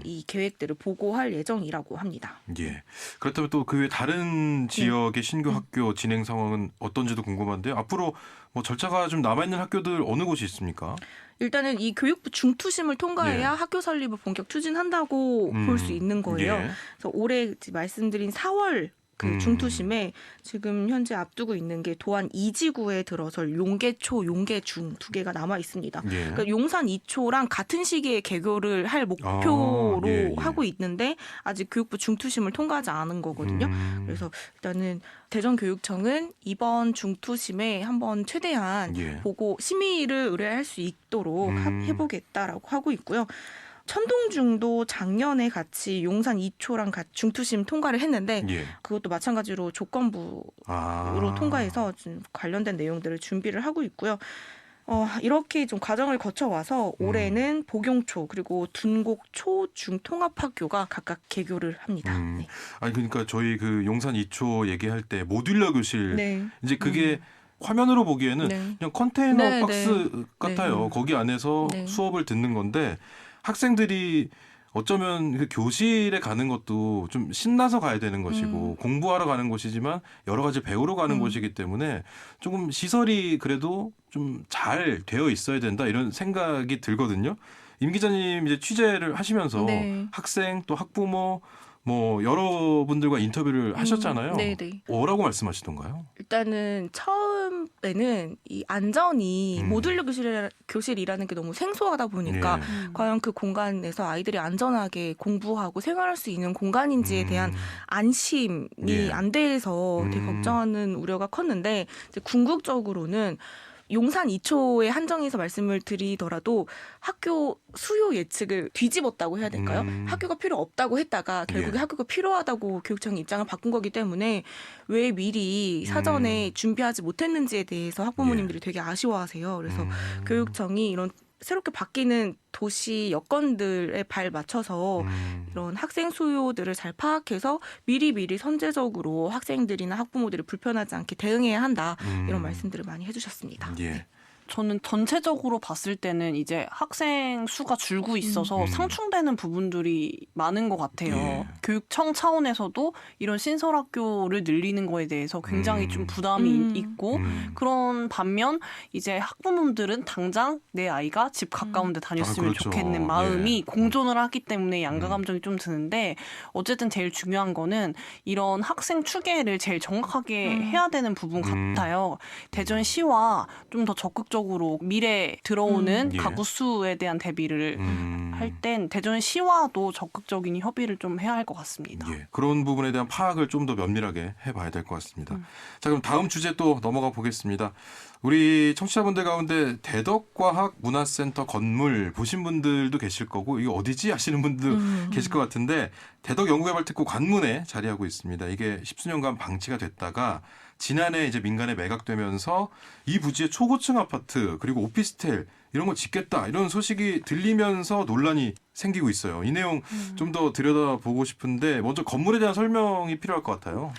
이 계획들을 보고할 예정이라고 합니다. 예. 그렇다면 또 그 외 다른 지역의 신규 학교 진행 상황은 어떤지도 궁금한데요. 앞으로 뭐 절차가 좀 남아있는 학교들 어느 곳이 있습니까? 일단은 이 교육부 중투심을 통과해야 학교 설립을 본격 추진한다고 볼 수 있는 거예요. 그래서 올해 말씀드린 4월 그 중투심에 지금 현재 앞두고 있는 게 도안 2지구에 들어설 용계초, 용계중 두 개가 남아 있습니다. 그러니까 용산 2초랑 같은 시기에 개교를 할 목표로 하고 있는데 아직 교육부 중투심을 통과하지 않은 거거든요. 그래서 일단은 대전교육청은 이번 중투심에 한번 최대한 보고 심의를 의뢰할 수 있도록 해보겠다라고 하고 있고요. 천동중도 작년에 같이 용산 2초랑 같이 중투심 통과를 했는데 그것도 마찬가지로 조건부로 통과해서 좀 관련된 내용들을 준비를 하고 있고요. 이렇게 좀 과정을 거쳐와서 올해는 복용초 그리고 둔곡초 중통합학교가 각각 개교를 합니다. 네. 아니 그러니까 저희 그 용산 2초 얘기할 때 모듈러 교실 이제 그게 화면으로 보기에는 그냥 컨테이너 박스 같아요. 거기 안에서 수업을 듣는 건데 학생들이 어쩌면 그 교실에 가는 것도 좀 신나서 가야 되는 것이고 공부하러 가는 곳이지만 여러 가지 배우러 가는 곳이기 때문에 조금 시설이 그래도 좀 잘 되어 있어야 된다 이런 생각이 들거든요. 임 기자님 이제 취재를 하시면서 학생 또 학부모 뭐 여러분들과 인터뷰를 하셨잖아요. 뭐라고 말씀하시던가요? 일단은 처음에는 이 안전이 모듈러 교실이라는 게 너무 생소하다 보니까 과연 그 공간에서 아이들이 안전하게 공부하고 생활할 수 있는 공간인지에 대한 안심이 안 돼서 되게 걱정하는 우려가 컸는데 이제 궁극적으로는 용산 2초에 한정해서 말씀을 드리더라도 학교 수요 예측을 뒤집었다고 해야 될까요? 학교가 필요 없다고 했다가 결국에 학교가 필요하다고 교육청이 입장을 바꾼 거기 때문에 왜 미리 사전에 준비하지 못했는지에 대해서 학부모님들이 되게 아쉬워하세요. 그래서 교육청이 이런 새롭게 바뀌는 도시 여건들에 발 맞춰서 이런 학생 수요들을 잘 파악해서 미리 선제적으로 학생들이나 학부모들이 불편하지 않게 대응해야 한다. 이런 말씀들을 많이 해주셨습니다. 저는 전체적으로 봤을 때는 이제 학생 수가 줄고 있어서 상충되는 부분들이 많은 것 같아요. 교육청 차원에서도 이런 신설학교를 늘리는 거에 대해서 굉장히 좀 부담이 있고 그런 반면 이제 학부모들은 당장 내 아이가 집 가까운 데 다녔으면 좋겠는 마음이 공존을 하기 때문에 양가 감정이 좀 드는데 어쨌든 제일 중요한 거는 이런 학생 추계를 제일 정확하게 해야 되는 부분 같아요. 대전시와 좀 더 적극적으로 미래 들어오는 가구 수에 대한 대비를 할 땐 대전시와도 적극적인 협의를 좀 해야 할 것 같습니다. 그런 부분에 대한 파악을 좀 더 면밀하게 해봐야 될 것 같습니다. 자, 그럼 다음 주제 또 넘어가 보겠습니다. 우리 청취자분들 가운데 대덕과학문화센터 건물 보신 분들도 계실 거고 이게 어디지 하시는 분도 계실 것 같은데 대덕연구개발특구 관문에 자리하고 있습니다. 이게 10수년간 방치가 됐다가 지난해 이제 민간에 매각되면서 이 부지에 초고층 아파트 그리고 오피스텔 이런 거 짓겠다 이런 소식이 들리면서 논란이 생기고 있어요. 이 내용 좀 더 들여다보고 싶은데 먼저 건물에 대한 설명이 필요할 것 같아요.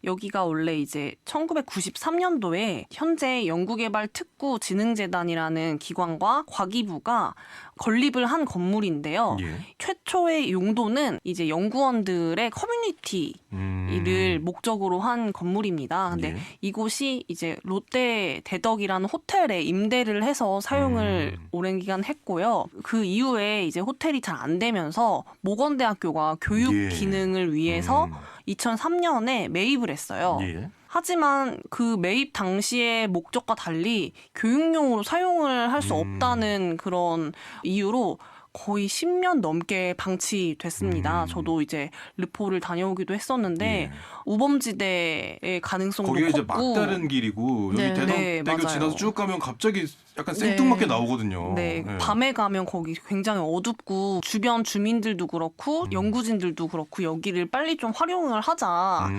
여기가 원래 이제 1993년도에 현재 연구개발특구진흥재단이라는 기관과 과기부가 건립을 한 건물인데요. 예. 최초의 용도는 이제 연구원들의 커뮤니티를 목적으로 한 건물입니다. 근데 예. 이곳이 이제 롯데 대덕이라는 호텔에 임대를 해서 사용을 오랜 기간 했고요. 그 이후에 이제 호텔이 잘 안 되면서 모건대학교가 교육 예. 기능을 위해서 2003년에 매입을 했어요. 예. 하지만 그 매입 당시의 목적과 달리 교육용으로 사용을 할 수 없다는 그런 이유로 거의 10년 넘게 방치됐습니다. 저도 이제 르포를 다녀오기도 했었는데 예. 우범지대의 가능성도 거기가 이제 컸고 막다른 길이고 여기 네. 대덕대교 맞아요. 지나서 쭉 가면 갑자기 약간 생뚱맞게 나오거든요. 네, 밤에 가면 거기 굉장히 어둡고 주변 주민들도 그렇고 연구진들도 그렇고 여기를 빨리 좀 활용을 하자.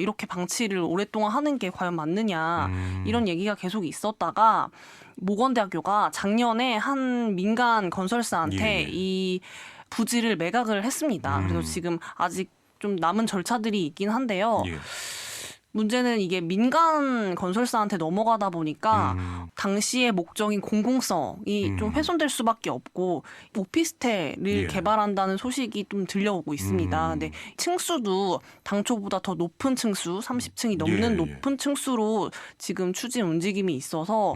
이렇게 방치를 오랫동안 하는 게 과연 맞느냐 이런 얘기가 계속 있었다가 모건대학교가 작년에 한 민간 건설사한테 예. 이 부지를 매각을 했습니다. 그래서 지금 아직 좀 남은 절차들이 있긴 한데요. 예. 문제는 이게 민간 건설사한테 넘어가다 보니까 당시의 목적인 공공성이 좀 훼손될 수밖에 없고 오피스텔을 예. 개발한다는 소식이 좀 들려오고 있습니다. 근데 층수도 당초보다 더 높은 층수, 30층이 넘는 예, 예. 높은 층수로 지금 추진 움직임이 있어서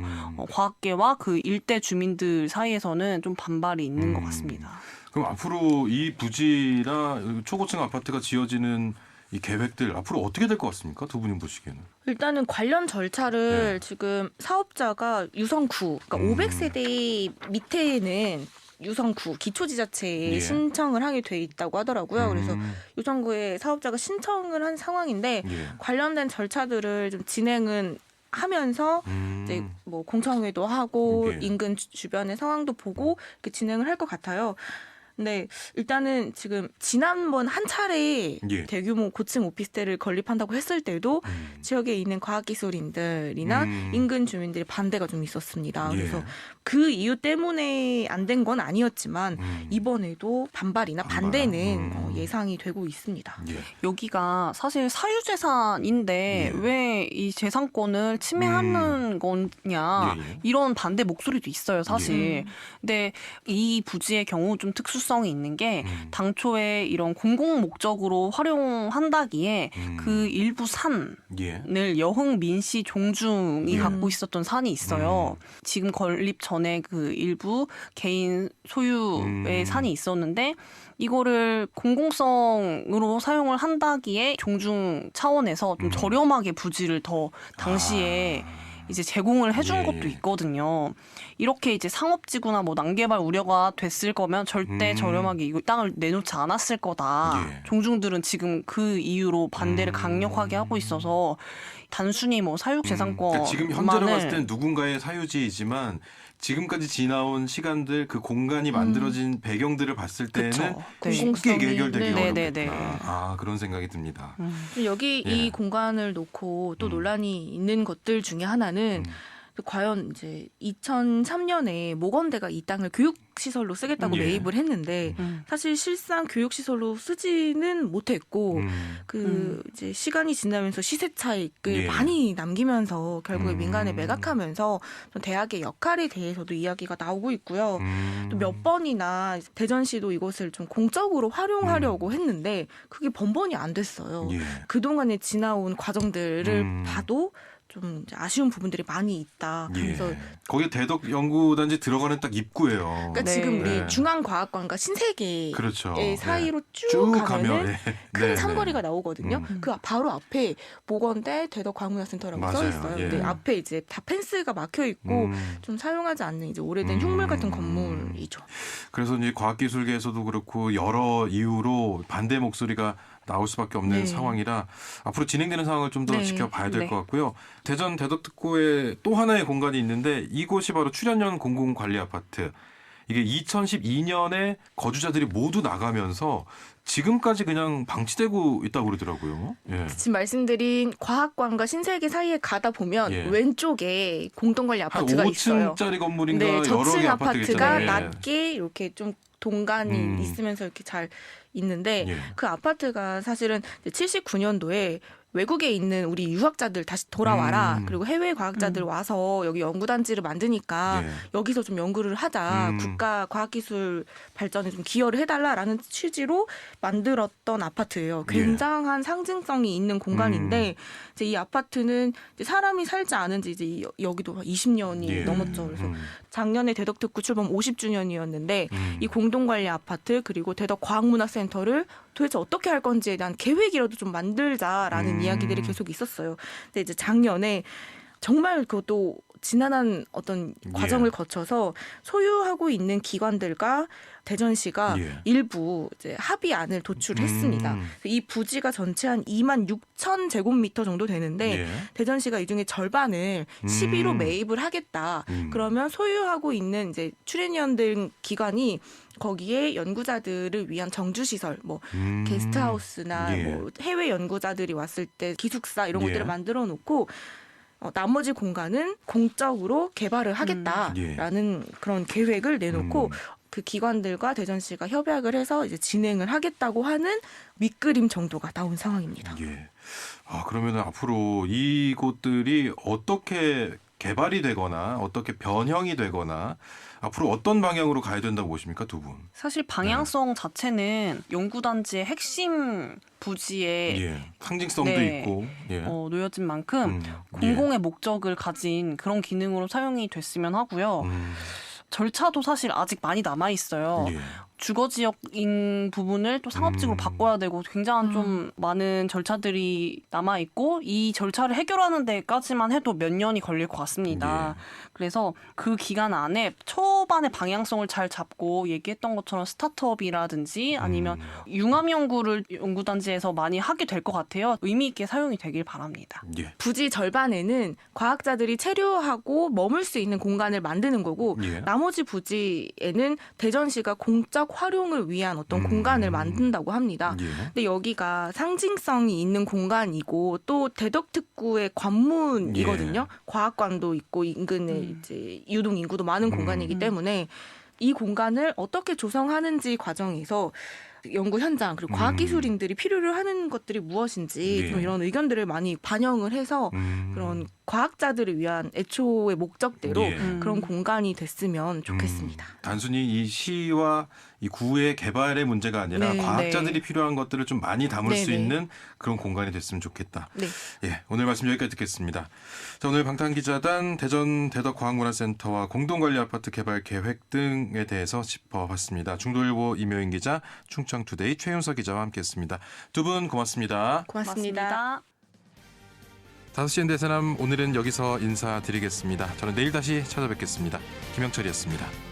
과학계와 그 일대 주민들 사이에서는 좀 반발이 있는 것 같습니다. 그럼 앞으로 이 부지나 초고층 아파트가 지어지는 이 계획들 앞으로 어떻게 될 것 같습니까? 두 분이 보시기에는. 일단은 관련 절차를 네. 지금 사업자가 유성구, 그러니까 500세대 밑에는 유성구 기초지자체에 예. 신청을 하게 돼 있다고 하더라고요. 그래서 유성구에 사업자가 신청을 한 상황인데 예. 관련된 절차들을 좀 진행은 하면서 이제 뭐 공청회도 하고 예. 인근 주변의 상황도 보고 이렇게 진행을 할 것 같아요. 근데 일단은 지금 지난번 한 차례 예. 대규모 고층 오피스텔을 건립한다고 했을 때도 지역에 있는 과학기술인들이나 인근 주민들의 반대가 좀 있었습니다. 예. 그래서 그 이유 때문에 안 된 건 아니었지만 이번에도 반발이나 반대는 예상이 되고 있습니다. 예. 여기가 사실 사유재산인데 예. 왜 이 재산권을 침해하는 거냐 예, 예. 이런 반대 목소리도 있어요 사실. 예. 근데 이 부지의 경우 좀 특수성이 있는 게 당초에 이런 공공 목적으로 활용한다기에 그 일부 산을 예. 여흥 민씨 종중이 예. 갖고 있었던 산이 있어요. 지금 건립 전에 그 일부 개인 소유의 산이 있었는데 이거를 공공성으로 사용을 한다기에 종중 차원에서 좀 저렴하게 부지를 더 당시에 이제 제공을 해준 예, 것도 예. 있거든요. 이렇게 이제 상업지구나 뭐 난개발 우려가 됐을 거면 절대 저렴하게 이 땅을 내놓지 않았을 거다. 예. 종중들은 지금 그 이유로 반대를 강력하게 하고 있어서 단순히 뭐 사육재산권만을 그러니까 지금 현재로 봤을 땐 누군가의 사유지이지만 지금까지 지나온 시간들 그 공간이 만들어진 배경들을 봤을 때는 그쵸. 네. 쉽게 공공성이, 해결되기 네, 네, 네. 어렵겠구나. 아, 그런 생각이 듭니다. 여기 예. 이 공간을 놓고 또 논란이 있는 것들 중에 하나는 과연 이제 2003년에 모건대가 이 땅을 교육시설로 쓰겠다고 예. 매입을 했는데 사실 실상 교육시설로 쓰지는 못했고 그 이제 시간이 지나면서 시세 차익을 예. 많이 남기면서 결국에 민간에 매각하면서 좀 대학의 역할에 대해서도 이야기가 나오고 있고요. 또 몇 번이나 대전시도 이것을 좀 공적으로 활용하려고 했는데 그게 번번이 안 됐어요. 예. 그동안에 지나온 과정들을 봐도 좀 이제 아쉬운 부분들이 많이 있다. 예. 그래서 거기 대덕 연구단지 들어가는 딱 입구예요. 그러니까 네. 지금 우리 네. 중앙과학관과 신세계의 그렇죠. 사이로 쭉, 쭉 가면은 가면 큰 네, 삼거리가 네. 나오거든요. 그 바로 앞에 모건대 대덕과학문화센터라고 써 맞아요. 있어요. 예. 근데 앞에 이제 다 펜스가 막혀 있고 좀 사용하지 않는 이제 오래된 흉물 같은 건물이죠. 그래서 이제 과학기술계에서도 그렇고 여러 이유로 반대 목소리가 나올 수밖에 없는 네. 상황이라 앞으로 진행되는 상황을 좀 더 네. 지켜봐야 될 네. 것 같고요. 대전 대덕특구에 또 하나의 공간이 있는데 이곳이 바로 출연연 공공관리 아파트. 이게 2012년에 거주자들이 모두 나가면서 지금까지 그냥 방치되고 있다고 그러더라고요. 예. 지금 말씀드린 과학관과 신세계 사이에 가다 보면 예. 왼쪽에 공동관리 한 아파트가 있어요. 5층짜리 건물인가 네, 여러 저층 개 아파트가 예. 낮게 이렇게 좀 동간이 있으면서 이렇게 잘 있는데 예. 그 아파트가 사실은 79년도에 외국에 있는 우리 유학자들 다시 돌아와라. 그리고 해외 과학자들 와서 여기 연구단지를 만드니까 예. 여기서 좀 연구를 하자. 국가 과학기술 발전에 좀 기여를 해달라라는 취지로 만들었던 아파트예요. 굉장한 상징성이 있는 공간인데 이제 이 아파트는 이제 사람이 살지 않은 지 이제 여기도 20년이 예. 넘었죠. 그래서 작년에 대덕특구 출범 50주년이었는데 이 공동관리 아파트 그리고 대덕과학문화센터를 도대체 어떻게 할 건지에 대한 계획이라도 좀 만들자라는 이야기들이 계속 있었어요. 근데 이제 작년에 정말 그것도 지난한 어떤 과정을 거쳐서 소유하고 있는 기관들과 대전시가 일부 이제 합의안을 도출했습니다. 이 부지가 전체 한 2만 6천 제곱미터 정도 되는데 대전시가 이 중에 절반을 12로 매입을 하겠다. 그러면 소유하고 있는 이제 출연위원 기관이 거기에 연구자들을 위한 정주시설, 뭐 게스트하우스나 뭐 해외 연구자들이 왔을 때 기숙사 이런 것들을 만들어 놓고 나머지 공간은 공적으로 개발을 하겠다라는 그런 계획을 내놓고 그 기관들과 대전시가 협약을 해서 이제 진행을 하겠다고 하는 밑그림 정도가 나온 상황입니다. 예. 아, 그러면 앞으로 이곳들이 어떻게 개발이 되거나 어떻게 변형이 되거나 앞으로 어떤 방향으로 가야 된다고 보십니까, 두 분? 사실 방향성 자체는 연구단지의 핵심 부지에 상징성도 있고 놓여진 만큼 공공의 목적을 가진 그런 기능으로 사용이 됐으면 하고요. 절차도 사실 아직 많이 남아 있어요. 주거 지역인 부분을 또 상업지구로 바꿔야 되고 굉장한 좀 많은 절차들이 남아 있고 이 절차를 해결하는 데까지만 해도 몇 년이 걸릴 것 같습니다. 그래서 그 기간 안에 초반의 방향성을 잘 잡고 얘기했던 것처럼 스타트업이라든지 아니면 융합 연구를 연구단지에서 많이 하게 될 것 같아요. 의미 있게 사용이 되길 바랍니다. 부지 절반에는 과학자들이 체류하고 머물 수 있는 공간을 만드는 거고 나머지 부지에는 대전시가 공적 활용을 위한 어떤 공간을 만든다고 합니다. 근데 여기가 상징성이 있는 공간이고 또 대덕특구의 관문이거든요. 과학관도 있고 인근에 이제 유동 인구도 많은 공간이기 때문에 이 공간을 어떻게 조성하는지 과정에서 연구 현장 그리고 과학기술인들이 필요로 하는 것들이 무엇인지 좀 이런 의견들을 많이 반영을 해서 그런 과학자들을 위한 애초의 목적대로 그런 공간이 됐으면 좋겠습니다. 단순히 이 시와 이 구의 개발의 문제가 아니라 과학자들이 필요한 것들을 좀 많이 담을 수 있는 그런 공간이 됐으면 좋겠다. 오늘 말씀 여기까지 듣겠습니다. 자, 오늘 방탄기자단 대전 대덕과학문화센터와 공동관리 아파트 개발 계획 등에 대해서 짚어봤습니다. 중도일보 임효인 기자, 충청투데이 최윤서 기자와 함께했습니다. 두 분 고맙습니다. 고맙습니다. 5시엔 대세남 오늘은 여기서 인사드리겠습니다. 저는 내일 다시 찾아뵙겠습니다. 김영철이었습니다.